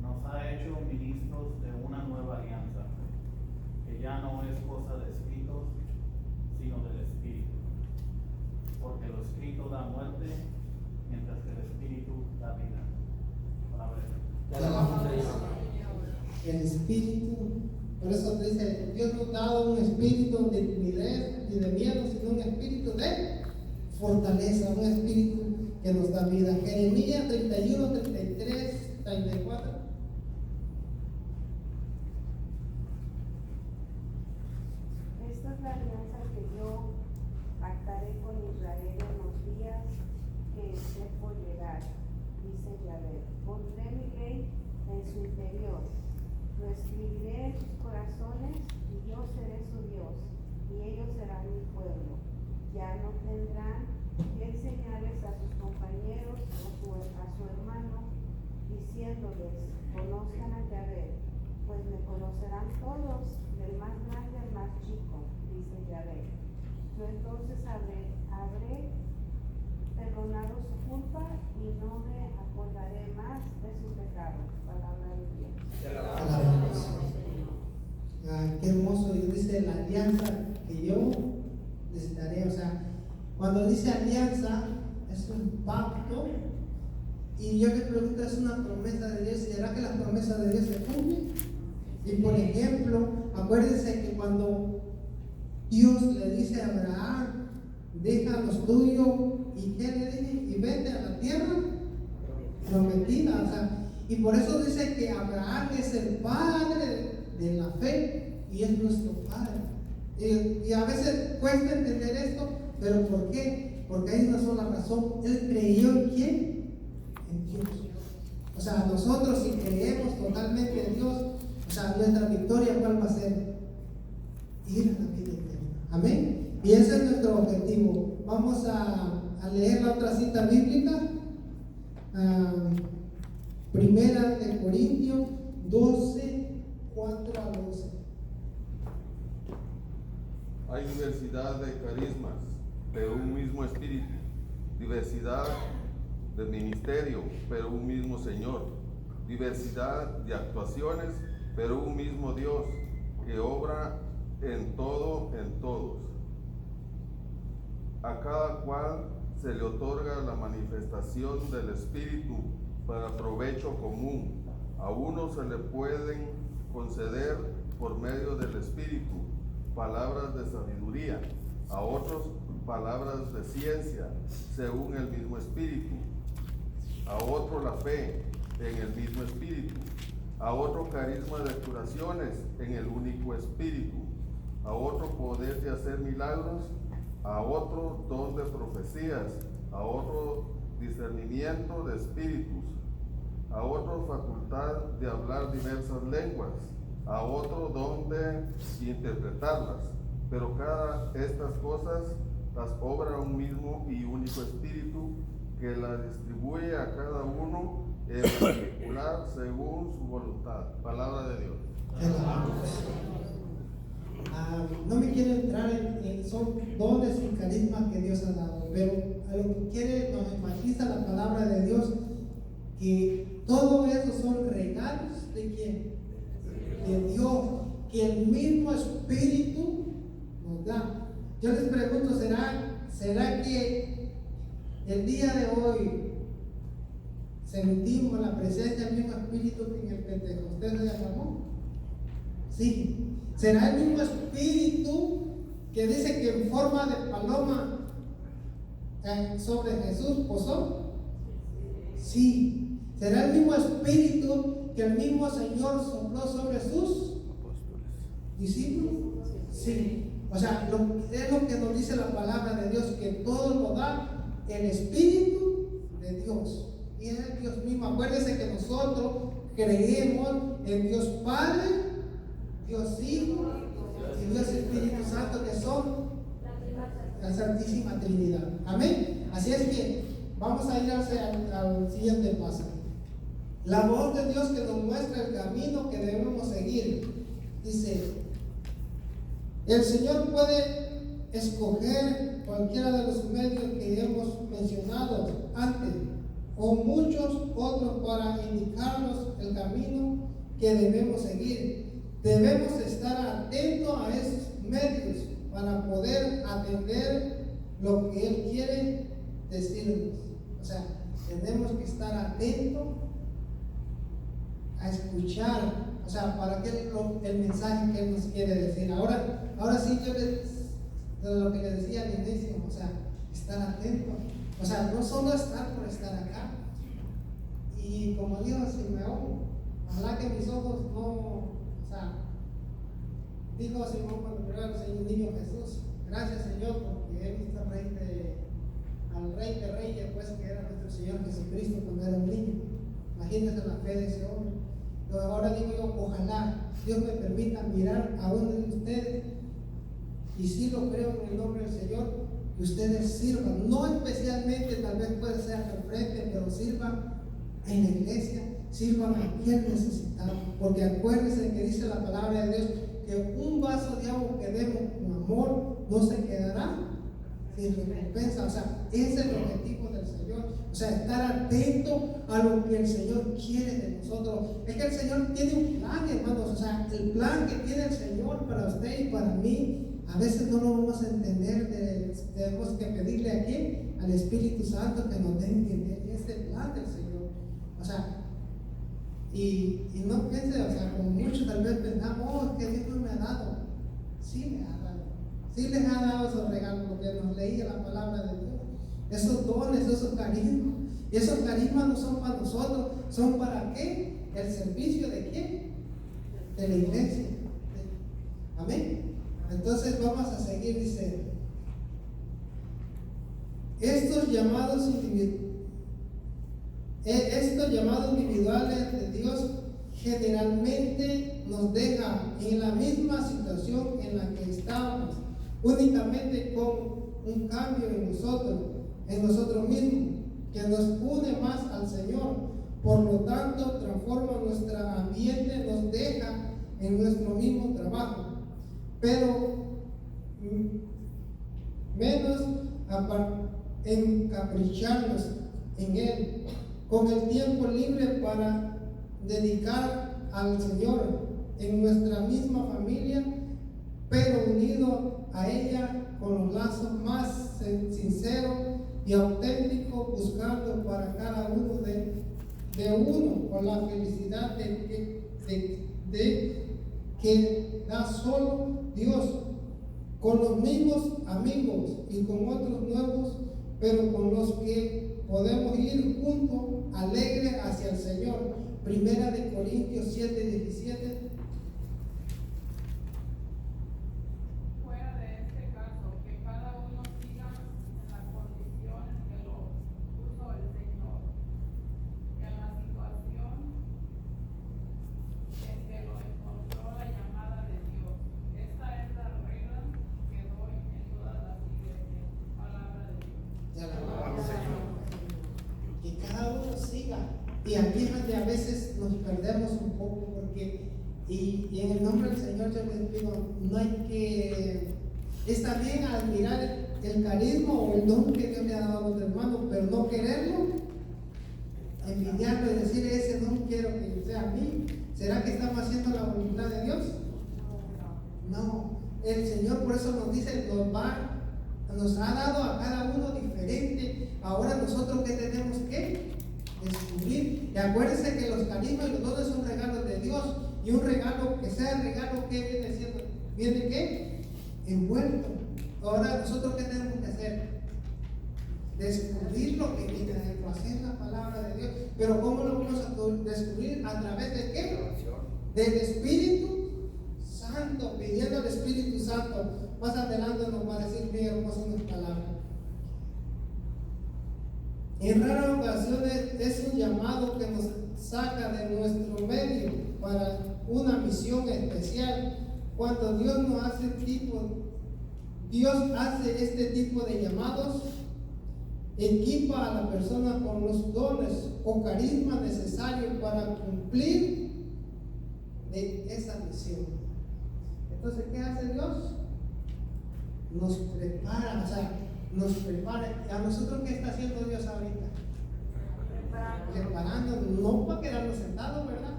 nos ha hecho ministros de una nueva alianza, que ya no es cosa de escritos, sino del Espíritu. Porque lo escrito da muerte, mientras que el Espíritu da vida. El Espíritu, por eso dice, Dios nos ha dado un espíritu de timidez y de miedo, sino un espíritu de fortaleza, un espíritu que nos da vida. Jeremías 31, 33, 34. Esta es la alianza que yo pactaré con Israel en los días que esté por llegar, dice Yahvé. Pondré mi ley en su interior, lo escribiré en sus corazones y yo seré su Dios y ellos serán mi pueblo. Ya no tendrán que enseñarles a sus compañeros o a su hermano, diciéndoles, conozcan a Yahvé, pues me conocerán todos, del más grande al más chico, dice Yahvé. Yo entonces habré perdonado su culpa y no me acordaré más de su pecado. Palabra de Dios. Qué hermoso, y dice la alianza que yo les daré. O sea, cuando dice alianza, es un pacto. Y yo me pregunto, es una promesa de Dios. ¿Será que las promesas de Dios se cumplen? Y por ejemplo, acuérdense que cuando Dios le dice a Abraham, deja los tuyos y ¿qué le dije? Y vete a la tierra prometida. O sea, y por eso dice que Abraham es el padre de la fe y es nuestro padre. Y a veces cuesta entender esto, pero ¿por qué? Porque hay una sola razón. Él creyó en ¿quién? En Dios. O sea, nosotros si creemos totalmente en Dios, o sea, nuestra victoria ¿cuál va a ser? Ir a la vida eterna. Amén. Y ese es nuestro objetivo. Vamos a leer la otra cita bíblica. Primera de Corintios 12, 4 a 12. Hay diversidad de carismas, pero un mismo espíritu. Diversidad de ministerio, pero un mismo Señor. Diversidad de actuaciones, pero un mismo Dios, que obra en todo, en todos. A cada cual se le otorga la manifestación del Espíritu para provecho común. A uno se le pueden conceder por medio del Espíritu palabras de sabiduría, a otros palabras de ciencia, según el mismo Espíritu, a otro la fe en el mismo Espíritu, a otro carisma de curaciones en el único Espíritu, a otro poder de hacer milagros, a otro don de profecías, a otro discernimiento de espíritus, a otro facultad de hablar diversas lenguas, a otro don de interpretarlas. Pero cada estas cosas las obra un mismo y único Espíritu, que las distribuye a cada uno en particular según su voluntad. Palabra de Dios. No me quiero entrar son dones y carismas que Dios ha dado, pero a lo que quiere nos enfatiza la palabra de Dios, que todo eso son regalos de quién? De Dios, que el mismo Espíritu nos da. Yo les pregunto, ¿será que el día de hoy sentimos la presencia del mismo Espíritu que en el Pentecostés se derramó? Sí. ¿Será el mismo Espíritu que dice que en forma de paloma sobre Jesús posó? Sí. ¿Será el mismo Espíritu que el mismo Señor sopló sobre sus discípulos? Sí. O sea, es lo que nos dice la palabra de Dios, que todo lo da el Espíritu de Dios. Y es el Dios mismo. Acuérdense que nosotros creemos en Dios Padre, Dios Hijo y Dios Espíritu Santo, que son la Santísima Trinidad. Amén. Así es que vamos a ir al siguiente paso. La voz de Dios que nos muestra el camino que debemos seguir. Dice, el Señor puede escoger cualquiera de los medios que hemos mencionado antes, o muchos otros, para indicarnos el camino que debemos seguir. Debemos estar atentos a esos medios para poder atender lo que Él quiere decirnos. O sea, tenemos que estar atentos a escuchar, o sea, para que el mensaje que Él nos quiere decir. Ahora sí, yo lo que le decía al inicio, o sea, estar atento. O sea, no solo estar por estar acá. Y como dijo Simeón, ojalá que mis ojos no, o sea, dijo Simón cuando vio al Señor niño Jesús, gracias Señor, porque he visto al Rey de Reyes, pues, que era nuestro Señor Jesucristo cuando era un niño. Imagínense la fe de ese hombre. Pero ahora digo yo, ojalá Dios me permita mirar a uno de ustedes, y sí lo creo en el nombre del Señor, que ustedes sirvan, no especialmente, tal vez puede ser al frente, pero sirvan en la iglesia, sirvan a quien necesitamos, porque acuérdense que dice la palabra de Dios, que un vaso de agua que demos con amor no se quedará sin recompensa. O sea, ese es el objetivo del Señor. O sea, estar atento a lo que el Señor quiere de nosotros. Es que el Señor tiene un plan, hermanos. O sea, el plan que tiene el Señor para usted y para mí, a veces no lo vamos a entender. Tenemos que pedirle a quién, al Espíritu Santo, que nos dé entender este plan del Señor. O sea, y no piense, o sea, como muchos tal vez pensamos, que Dios no me ha dado. Sí me ha dado. Sí les ha dado esos regalos, porque nos leía la palabra de Dios. Esos dones, esos carismas. Y esos carismas no son para nosotros, son para qué? El servicio de quién? De la iglesia. Amén. Entonces vamos a seguir diciendo. Estos llamados individuales de Dios generalmente nos deja en la misma situación en la que estábamos, únicamente con un cambio en nosotros mismos, que nos une más al Señor. Por lo tanto, transforma nuestro ambiente, nos deja en nuestro mismo trabajo, pero menos encapricharnos en Él, con el tiempo libre para dedicar al Señor en nuestra misma familia, pero unido a ella con los lazos más sinceros y auténticos, buscando para cada uno de uno con la felicidad que da solo Dios, con los mismos amigos y con otros nuevos, pero con los que podemos ir juntos, alegres hacia el Señor. Primera de Corintios 7:17. Fuera de este caso, que cada uno siga en la condición en que lo puso el Señor, y en la situación en que lo encontró la llamada de Dios. Esta es la regla que doy en todas las iglesias. Palabra de Dios. Ya la palabra, Señor. Que cada uno siga. Y aquí es donde a veces nos perdemos un poco, porque, y en el nombre del Señor yo les digo, no hay que, está bien admirar el carisma o el don que Dios le ha dado a los hermanos, pero no quererlo, envidiarlo y decir, ese don quiero que sea a mí. ¿Será que estamos haciendo la voluntad de Dios? No. El Señor por eso nos dice, nos ha dado a cada uno diferente. Ahora nosotros ¿qué tenemos que descubrir? Y acuérdense que los carismas y los dones son regalos de Dios, y un regalo, que sea el regalo que viene siendo, ¿viene qué? Envuelto. Ahora nosotros ¿qué tenemos que hacer? Descubrir lo que viene adentro, hacer la palabra de Dios. Pero ¿cómo lo vamos a descubrir? ¿A través de qué? Del Espíritu Santo, pidiendo al Espíritu Santo. Más adelante nos va a decir bien hermoso unas palabras. En raras ocasiones es un llamado que nos saca de nuestro medio para una misión especial. Cuando Dios hace este tipo de llamados, equipa a la persona con los dones o carismas necesarios para cumplir de esa misión. Entonces, ¿qué hace Dios? Nos prepara, nos prepara. ¿A nosotros qué está haciendo Dios ahorita? Preparando, no para quedarnos sentados, ¿verdad?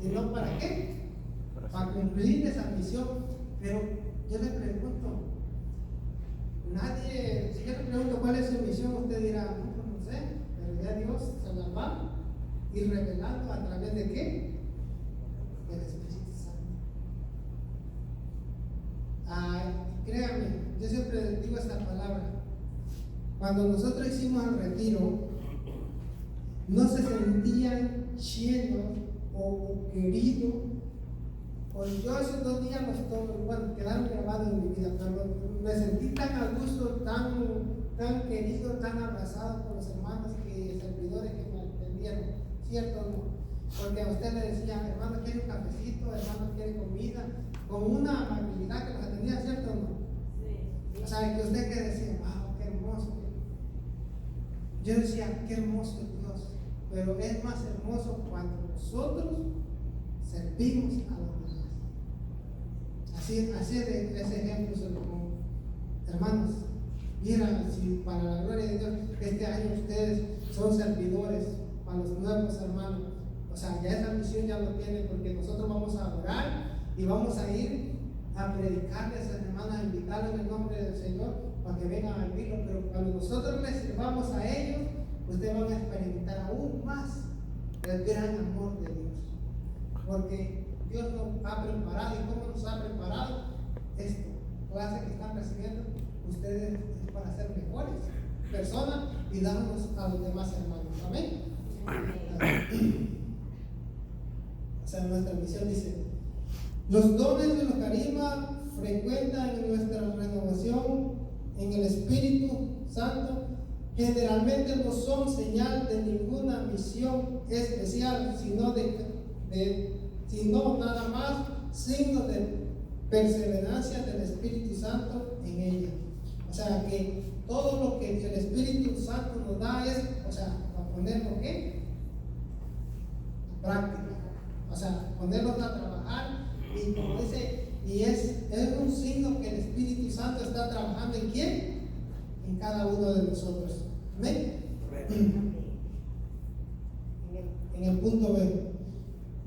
Sino ¿para qué? Para cumplir esa misión. Pero yo le pregunto, si yo le pregunto cuál es su misión, usted dirá, no sé, pero ya Dios se la va a ir revelando a través de qué? Del Espíritu Santo. Créanme, yo siempre digo esta palabra. Cuando nosotros hicimos el retiro, no se sentían llenos o queridos. Pues yo esos 2 días quedaron grabados en mi vida, pero me sentí tan a gusto, tan querido, tan abrazado por los hermanos servidores que me atendieron, ¿cierto o no? Porque a usted le decían, hermano, ¿quiere un cafecito? Hermano, ¿quiere comida? Con una amabilidad que los atendía, ¿cierto o no? Sí. O sea, que usted que decía, wow, qué hermoso. Yo decía, qué hermoso es Dios. Pero es más hermoso cuando nosotros servimos a los demás. Así de ese ejemplo se lo pongo. Hermanos, mira, si para la gloria de Dios, este año ustedes son servidores para los nuevos hermanos. O sea, ya esa misión ya lo tienen, porque nosotros vamos a orar y vamos a ir a predicarles a las hermanas, a invitarles en el nombre del Señor para que vengan a vivirlo. Pero cuando nosotros les sirvamos a ellos, ustedes van a experimentar aún más el gran amor de Dios. Porque Dios nos ha preparado. ¿Y cómo nos ha preparado? Esto, clase que están recibiendo, ustedes es para ser mejores personas y darnos a los demás hermanos. Amén. O sea, nuestra misión dice: los dones de los carismas frecuentan en nuestra renovación en el Espíritu Santo generalmente no son señal de ninguna misión especial, sino nada más signo de perseverancia del Espíritu Santo en ella. O sea que todo lo que el Espíritu Santo nos da es, o sea, para ponerlo ¿qué? Práctica. O sea, ponerlos a trabajar y como dice, y es un signo que el Espíritu Santo está trabajando en quién, en cada uno de nosotros. Amén. En el punto B,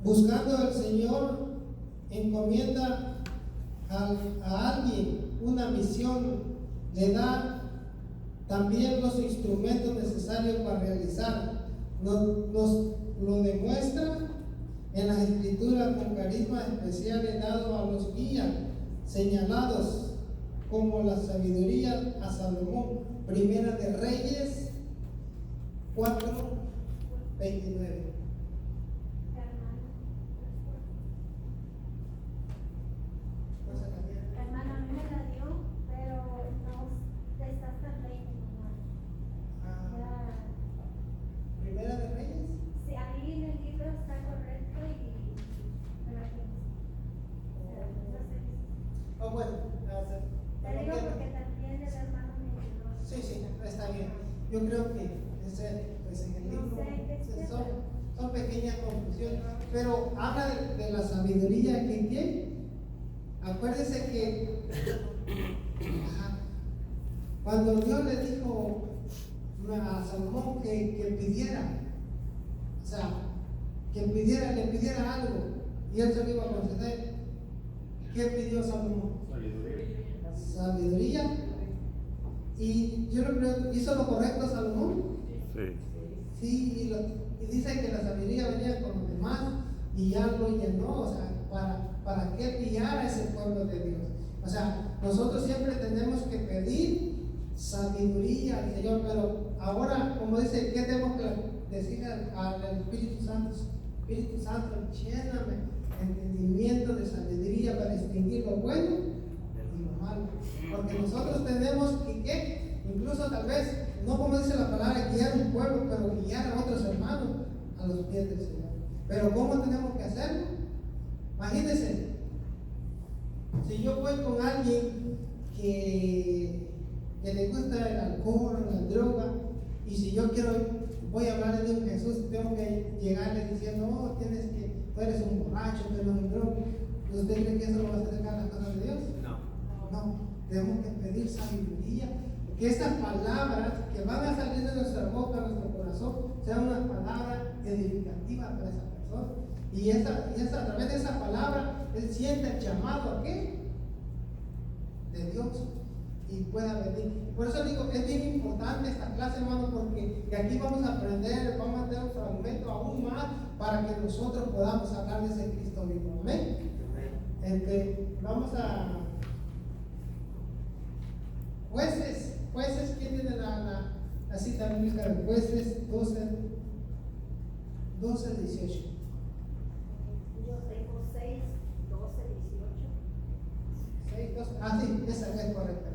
buscando al Señor encomienda a alguien una misión, le da también los instrumentos necesarios para realizar. Nos lo demuestra en las Escrituras con carismas especiales dados a los guías señalados, como la sabiduría a Salomón. Primera de Reyes 4:29. Hermana, a mí me la dio, pero no está hasta el 20 nomás. Primera de Reyes. Sí, ahí en el libro está correcto y me la dio. No sé. Oh, bueno, Te digo porque también el hermano me ayudó. sí, está bien. Yo creo que pues en el libro son pequeñas conclusiones, pero habla de la sabiduría que tiene. Acuérdense que cuando Dios le dijo a Salomón que pidiera, o sea, que le pidiera algo y él se lo iba a conceder, ¿qué pidió Salomón? Sabiduría. Y yo lo creo, ¿hizo lo correcto Salomón? Sí, y dice que la sabiduría venía con los demás y ya lo llenó, o sea, para que guiara a ese pueblo de Dios. O sea, nosotros siempre tenemos que pedir sabiduría al Señor, pero ahora, como dice, ¿qué tenemos que decir al Espíritu Santo? Espíritu Santo, lléname entendimiento de sabiduría para distinguir lo bueno y lo malo. Porque nosotros tenemos que incluso tal vez, no como dice la palabra, guiar un pueblo, pero guiar a otros hermanos a los pies del Señor. Pero ¿cómo tenemos que hacerlo? Imagínense, si yo voy con alguien que le gusta el alcohol, la droga, y si yo voy a hablar de un Jesús, tengo que llegarle diciendo, tú eres un borracho, tú eres un droga. ¿Usted cree que eso lo va a acercar a las cosas de Dios? No, tenemos que pedir sabiduría, que esas palabras que van a salir de nuestra boca, de nuestro corazón, sean unas palabras edificativas para esa persona. Y a través de esa palabra, él siente el llamado ¿a qué? De Dios y pueda venir. Por eso digo, es bien importante esta clase, hermano, porque de aquí vamos a aprender, vamos a tener un fragmento aún más para que nosotros podamos hablar de ese Cristo vivo. Amén. Vamos a Jueces, ¿quién tiene la cita bíblica de Jueces 12:18? Yo tengo 6, 12, 18. 6, 12, sí, esa es correcta.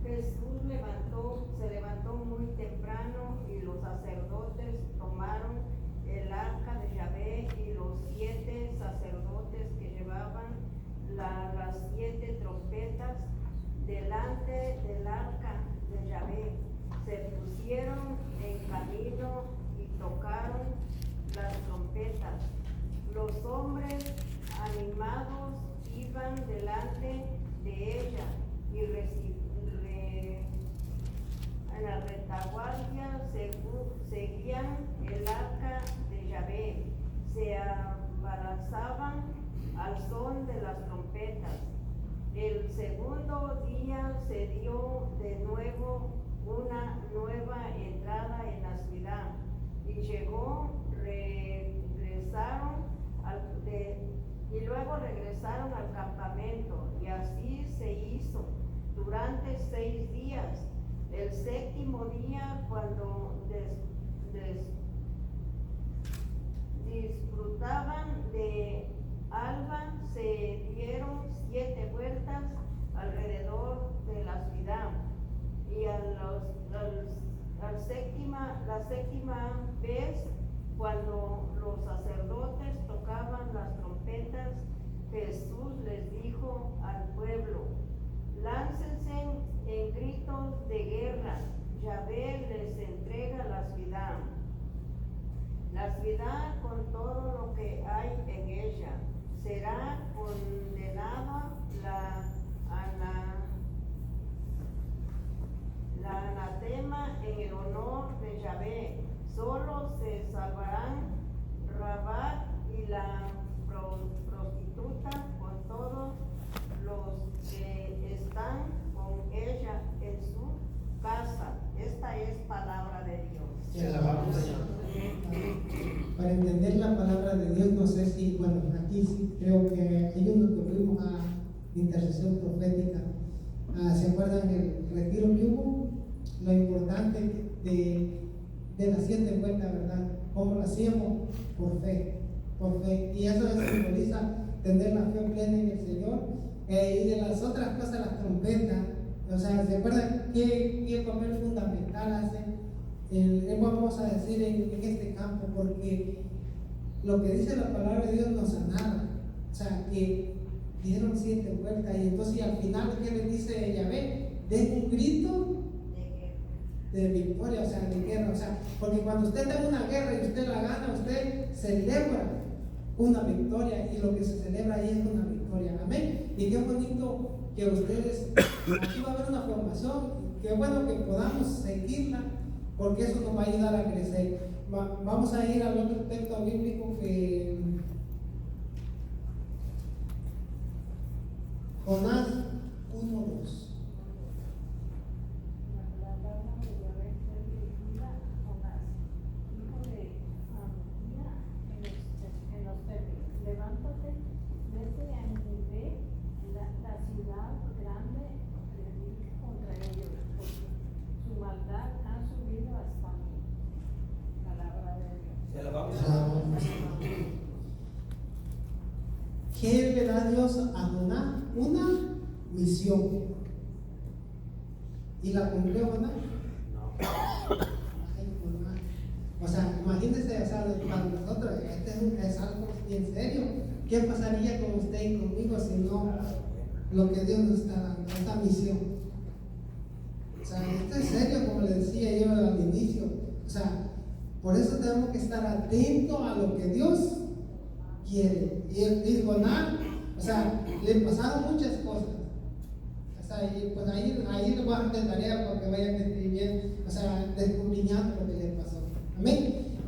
Jesús se levantó muy temprano y los sacerdotes tomaron el arca de Yahvé y los 7 sacerdotes que llevaban las 7 trompetas delante del arca de Yahvé se pusieron en camino y tocaron las trompetas. Los hombres animados iban delante de ella y en la retaguardia seguían el arca de Yahvé, se abarazaban al son de las trompetas. El segundo día se dio de nuevo una nueva entrada en la ciudad y regresaron Y luego regresaron al campamento, y así se hizo durante 6 días. El séptimo día, cuando disfrutaban de alba, se dieron 7 vueltas alrededor de la ciudad. Y la séptima vez, cuando los sacerdotes tocaban las trompetas, Jesús les dijo al pueblo: láncense en gritos de guerra, Yahvé les entrega la ciudad. La ciudad con todo lo que hay en ella será condenada la anatema en el honor de Yahvé. Solo se salvarán Rabat y la prostituta con todos los que están con ella en su casa. Esta es palabra de Dios. Te alabamos, Señor. Para entender la palabra de Dios, no sé si, bueno, aquí sí creo que hay uno que fuimos a intercesión profética. ¿Se acuerdan el retiro que hubo? Lo importante de las 7 vueltas, ¿verdad? ¿Cómo lo hacíamos? Por fe, por fe. Y eso simboliza tener la fe plena en el Señor. Y de las otras cosas, las trompetas, o sea, ¿se acuerdan qué papel fundamental hace? Vamos a decir en este campo, porque lo que dice la palabra de Dios nos anala. O sea, que dieron 7 vueltas, y entonces al final, ¿qué le dice Yahvé? Den un grito de victoria, o sea, de guerra. O sea, porque cuando usted tenga una guerra y usted la gana, usted celebra una victoria, y lo que se celebra ahí es una victoria. Amén. Y qué bonito que ustedes, aquí va a haber una formación, qué bueno que podamos seguirla, porque eso nos va a ayudar a crecer. Vamos a ir al otro texto bíblico, que Jonás 1:2. La palabra de Yahvé fue dirigida a Jonás, hijo de Amittai, en los términos: levántate, vete a Nínive, la ciudad grande, predica contra ellos, porque su maldad ha subido hasta mí. Palabra de Dios. Se alabamos. ¿Qué le da Dios a Jonás? Una misión. ¿Y la cumplió Jonás? Ay, Jonás. O sea, imagínense, o sea, para nosotros, es algo bien serio. ¿Qué pasaría con usted y conmigo si no lo que Dios nos está dando, esta misión? O sea, esto es serio, como le decía yo al inicio. O sea, por eso tenemos que estar atentos a lo que Dios quiere. Y Jonás, o sea, le pasaron muchas cosas. O sea, y pues ahí les voy a dar de tarea para que vayan escribiendo, o sea, descubriendo lo que les pasó. Amén.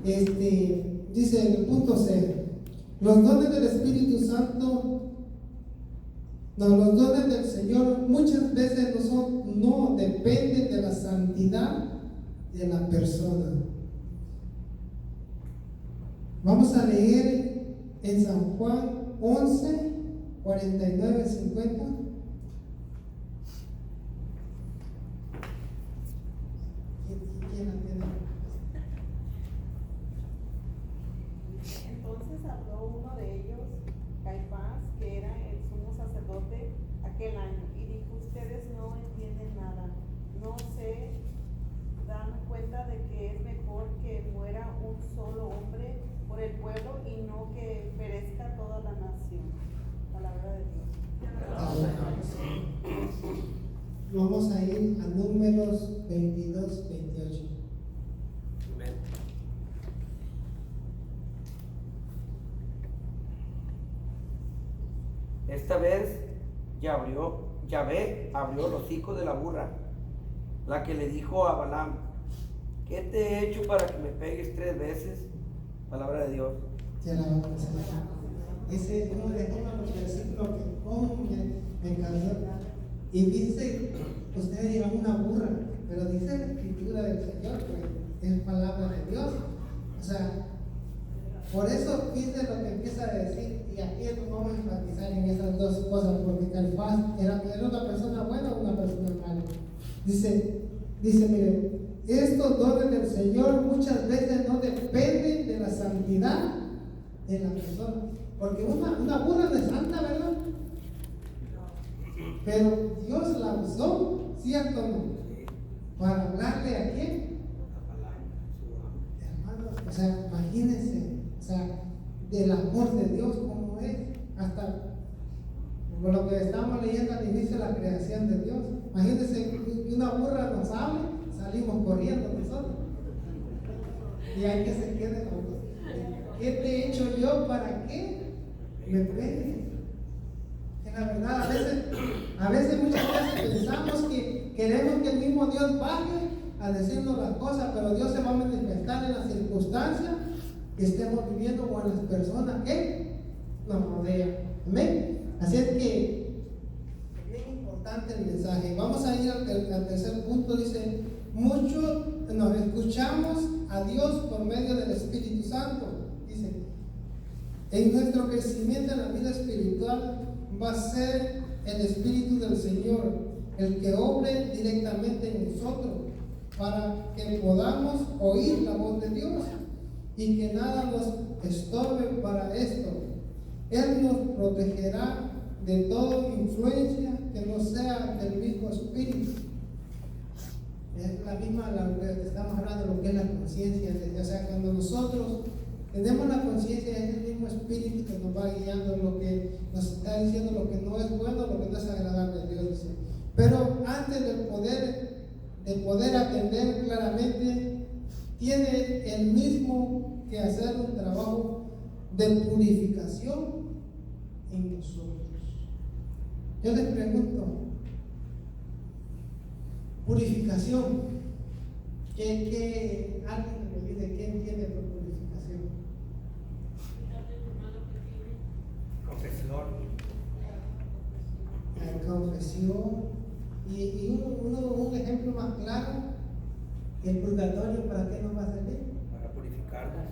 Dice el punto C: los dones del Espíritu Santo, los dones del Señor muchas veces no dependen de la santidad de la persona. Vamos a leer en San Juan 11, 49, 50. ¿Quién la tiene? Entonces habló uno de ellos, Caifás, que era el sumo sacerdote aquel año, y dijo: ustedes no entienden nada, no se dan cuenta de que es mejor que muera un solo hombre por el pueblo y no que perezca toda la nación. Palabra de Dios. Vamos a ir a Números 22, 28. Amén. Esta vez Yahvé abrió los hocicos de la burra, la que le dijo a Balaam: ¿qué te he hecho para que me pegues 3 veces? Palabra de Dios. Te alabamos, Señor. Ese es uno de los versículos que me encantó. Y dice, ustedes dirán una burra, pero dice la escritura del Señor, pues es palabra de Dios. O sea, por eso dice lo que empieza a decir: y aquí vamos a enfatizar en esas dos cosas, porque Caifás era una persona buena o una persona mala. Dice, mire, estos dones del Señor muchas veces no dependen de la santidad de la persona, porque una burra no es santa, ¿verdad? Pero Dios la usó, ¿cierto o no? Para hablarle a quién, hermanos, o sea, imagínense, o sea, del amor de Dios como es, hasta por lo que estamos leyendo al inicio de la creación de Dios. Imagínense que una burra nos hable, salimos corriendo nosotros. Y hay que se quede la burra. ¿Qué te he hecho yo para que me pegues? En la verdad, a veces muchas veces pensamos que queremos que el mismo Dios baje a decirnos las cosas, pero Dios se va a manifestar en las circunstancias que estemos viviendo o en las personas que nos rodean. Amén. Así es que es bien importante el mensaje. Vamos a ir al tercer punto. Dice, muchos nos escuchamos a Dios por medio del Espíritu Santo. Dice, en nuestro crecimiento en la vida espiritual va a ser el Espíritu del Señor el que obre directamente en nosotros para que podamos oír la voz de Dios y que nada nos estorbe para esto. Él nos protegerá de toda influencia que no sea del mismo espíritu. Es la misma, lo que estamos hablando, lo que es la conciencia. O sea, cuando nosotros tenemos la conciencia, es el mismo espíritu que nos va guiando, lo que nos está diciendo lo que no es bueno, lo que no es agradable a Dios. Dice. Pero antes de poder atender claramente, tiene el mismo que hacer un trabajo de purificación en nosotros. Yo les pregunto, purificación, ¿qué alguien me dice qué entiende por purificación? Confesión. Confesión. Y un ejemplo más claro, el purgatorio, ¿para qué nos va a servir? Para purificarnos.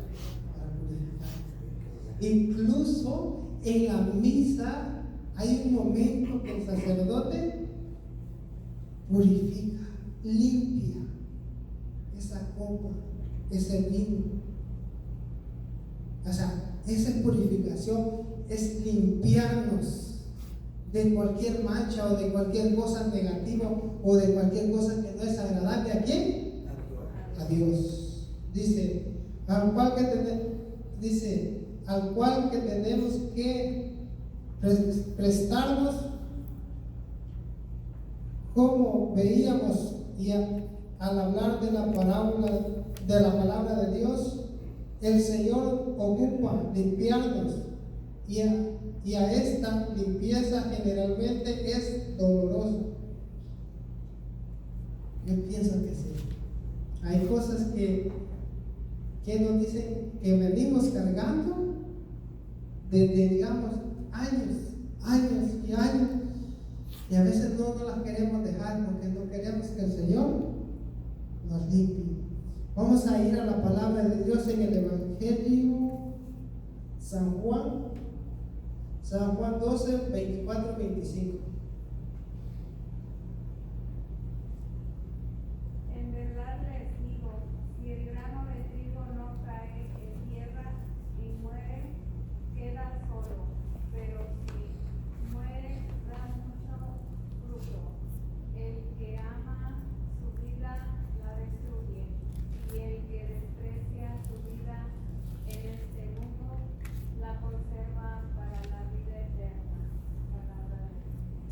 Incluso en la misa hay un momento que el sacerdote purifica, limpia esa copa, ese vino. O sea, esa purificación es limpiarnos de cualquier mancha o de cualquier cosa negativa o de cualquier cosa que no es agradable. ¿A quién? A Dios. Dice, al cual que tenemos que prestarnos, como veíamos, y al hablar de la palabra de Dios, el Señor ocupa limpiarnos, y a esta limpieza generalmente es dolorosa. Yo pienso que sí. Hay cosas que nos dicen que venimos cargando desde, digamos, años y años, y a veces no las queremos dejar porque no queremos que el Señor nos limpie. Vamos a ir a la palabra de Dios en el Evangelio San Juan 12, 24, 25. En verdad les digo, si el grano de trigo no cae en tierra y muere, queda solo, pero si muere, da mucho fruto. El que ama su vida la destruye, y el que desprecia su vida en este mundo la conserva para la vida eterna.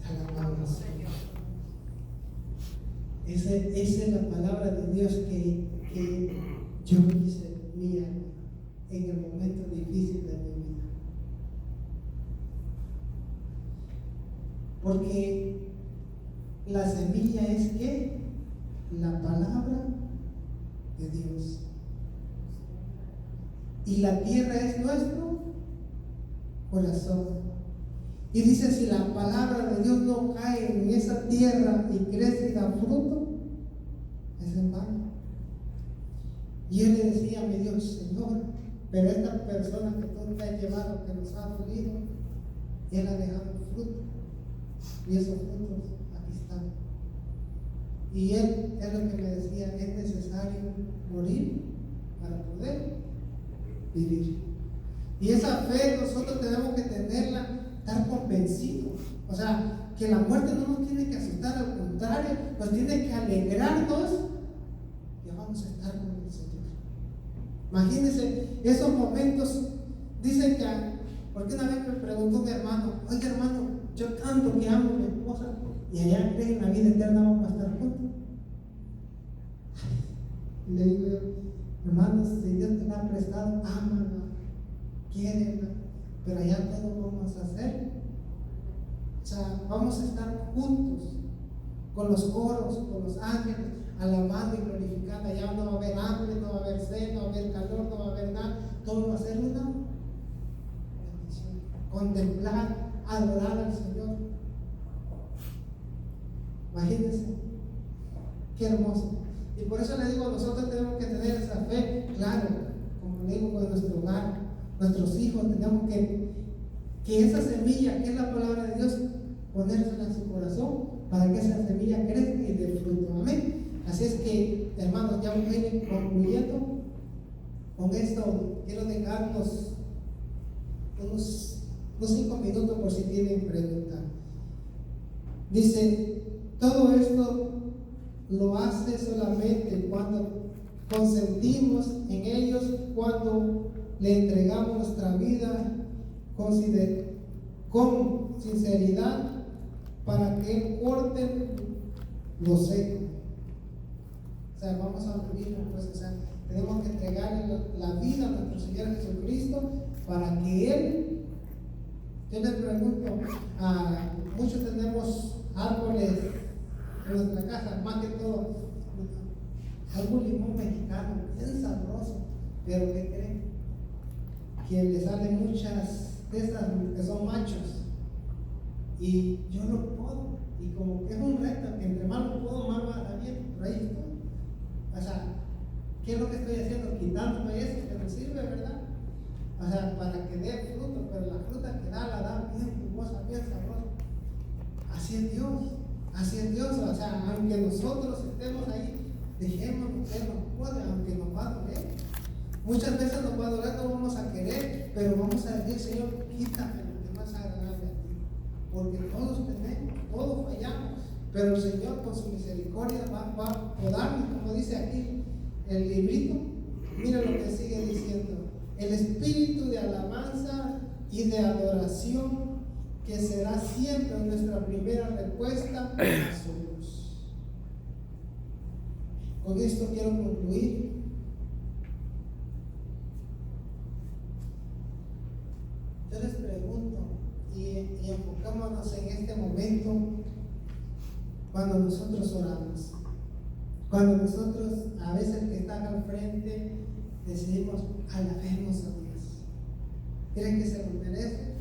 Alabamos. Esa es la palabra de Dios que yo hice mía en el momento difícil de mi vida. Porque la semilla es ¿qué? La palabra de Dios. Y la tierra es nuestro corazón. Y dice, si la palabra de Dios no cae en esa tierra y crece y da fruto, es en vano. Y él le decía a mi Dios, Señor, Pero esta persona que tú te has llevado, que nos ha dolido, Él ha dejado fruto. Y esos frutos aquí están. Y Él es lo que me decía, es necesario morir para poder vivir. Y esa fe nosotros tenemos que tenerla, estar convencidos. O sea, que la muerte no nos tiene que asustar, al contrario, nos tiene que alegrarnos que vamos a estar con el Señor. Imagínense esos momentos. Dicen que, porque una vez me preguntó un hermano, oye hermano, yo tanto que amo a mi esposa, y allá creen en la vida eterna vamos a estar juntos. Y le digo yo, hermanos, si Dios te la ha prestado, ámala, quiérela, pero allá todo vamos a hacer. O sea, vamos a estar juntos con los coros, con los ángeles, alabando y glorificando. Allá no va a haber hambre, no va a haber sed, no va a haber calor, no va a haber nada. Todo va a ser una bendición. Contemplar, adorar al Señor. Imagínense, qué hermoso. Y por eso le digo, nosotros tenemos que tener esa fe, claro, como le digo, con nuestro hogar, nuestros hijos, tenemos que esa semilla, que es la palabra de Dios, ponérsela en su corazón para que esa semilla crezca y dé fruto. Amén. Así es que, hermanos, ya voy concluyendo con esto. Quiero dejarnos unos 5 minutos por si tienen preguntas. Dice, todo esto lo hace solamente cuando consentimos en ellos, cuando le entregamos nuestra vida con sinceridad para que Él corte lo seco. O sea, vamos a vivir, pues, o sea, tenemos que entregarle la vida a nuestro Señor Jesucristo para que Él. Yo les pregunto, muchos tenemos árboles en nuestra casa, más que todo, algún limón mexicano, bien sabroso, pero ¿qué creen? Que le salen muchas de esas que son machos, y yo no puedo, y como que es un reto, que entre más lo puedo, más va a bien, pero ahí estoy. O sea, ¿qué es lo que estoy haciendo? Quitándome eso que no sirve, ¿verdad? O sea, para que dé fruto, pero la fruta que da, la da bien jugosa, bien sabrosa. Así es Dios, así es Dios. O sea, aunque nosotros estemos ahí, dejémonos que nos puede, aunque nos va a doler. Muchas veces nos va a doler, no vamos a querer, pero vamos a decir, Señor, quítame lo que más es agradable a ti. Porque todos tenemos, todos fallamos, pero el Señor con su misericordia va a podarnos, como dice aquí el librito. Mira lo que sigue diciendo: el espíritu de alabanza y de adoración, que será siempre nuestra primera respuesta a su luz. Con esto quiero concluir. Yo les pregunto, y enfocémonos en este momento, cuando nosotros oramos, cuando nosotros, a veces que están al frente, decidimos alabemos a Dios. ¿Creen que se lo merece?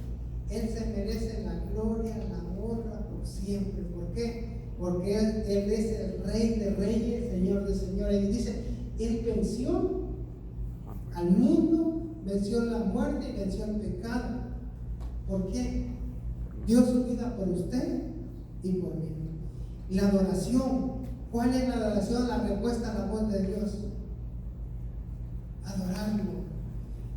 Él se merece la gloria, la honra por siempre. ¿Por qué? Porque Él es el Rey de Reyes, Señor de Señores. Y dice, Él venció al mundo, venció la muerte y venció el pecado. ¿Por qué? Dio su vida por usted y por mí. La adoración. ¿Cuál es la adoración? La respuesta a la voz de Dios. Adorarlo.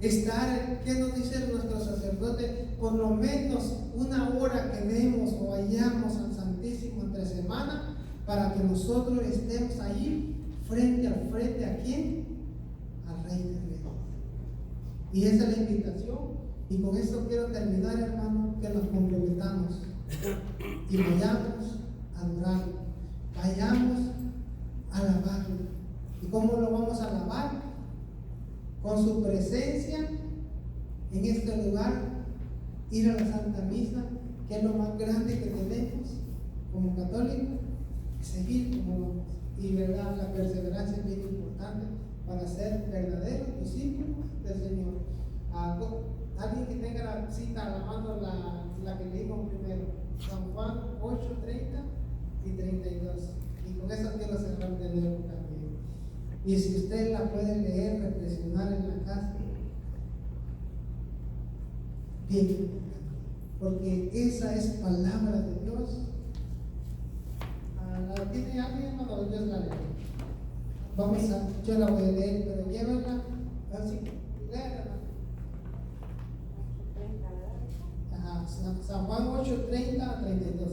Estar, ¿qué nos dice nuestro sacerdote? Por lo menos una hora que demos o vayamos al Santísimo entre semana, para que nosotros estemos ahí frente a frente. ¿A quién? Al Rey de Reyes. Y esa es la invitación. Y con esto quiero terminar, hermano, que nos comprometamos y vayamos a adorarlo, vayamos a alabarlo. ¿Y cómo lo vamos a alabar? Con su presencia en este lugar, ir a la Santa Misa, que es lo más grande que tenemos como católicos, seguir como vamos. Y verdad, la perseverancia es bien importante para ser verdaderos discípulos del Señor. Alguien que tenga la cita a la mano, la que leímos primero, San Juan 8, 30 y 32. Y con eso quiero cerrar de nuevo también. Y si usted la puede leer, reflexionar en la casa, bien, porque esa es palabra de Dios. ¿La tiene alguien? No, yo la leo. Yo la voy a leer, pero llévenla así, léala. 30, ¿verdad? Ajá, San Juan 8:30 a 32.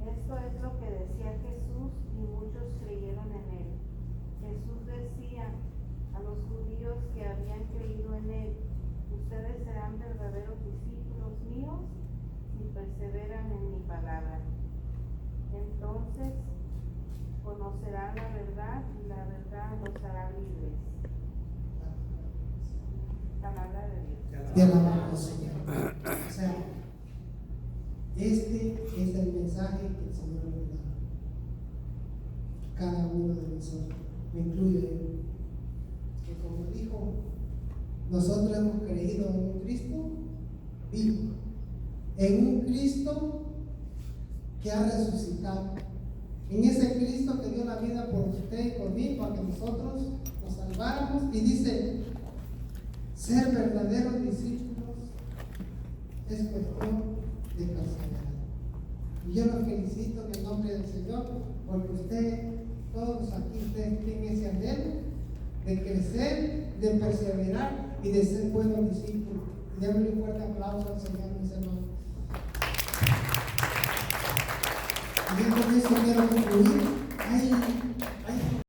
Esto es lo que decía Jesús y muchos creyeron en él. Jesús decía a los judíos que habían creído en él: ustedes serán verdaderos discípulos míos si perseveran en mi palabra. Entonces conocerán la verdad y la verdad los hará libres. Palabra de Dios. Te alabamos, Señor. O sea, este es el mensaje que el Señor nos da. Cada uno de nosotros, me incluyo yo, que como dijo, nosotros hemos creído en un Cristo vivo, en un Cristo que ha resucitado, en ese Cristo que dio la vida por usted y por mí para que nosotros nos salváramos. Y dice, ser verdaderos discípulos es cuestión de perseverar. Y yo los felicito en el nombre del Señor, porque todos aquí ustedes tienen ese anhelo de crecer, de perseverar y de ser buenos discípulos. Y démosle un fuerte aplauso al Señor, mis hermanos. Y yo con eso quiero concluir.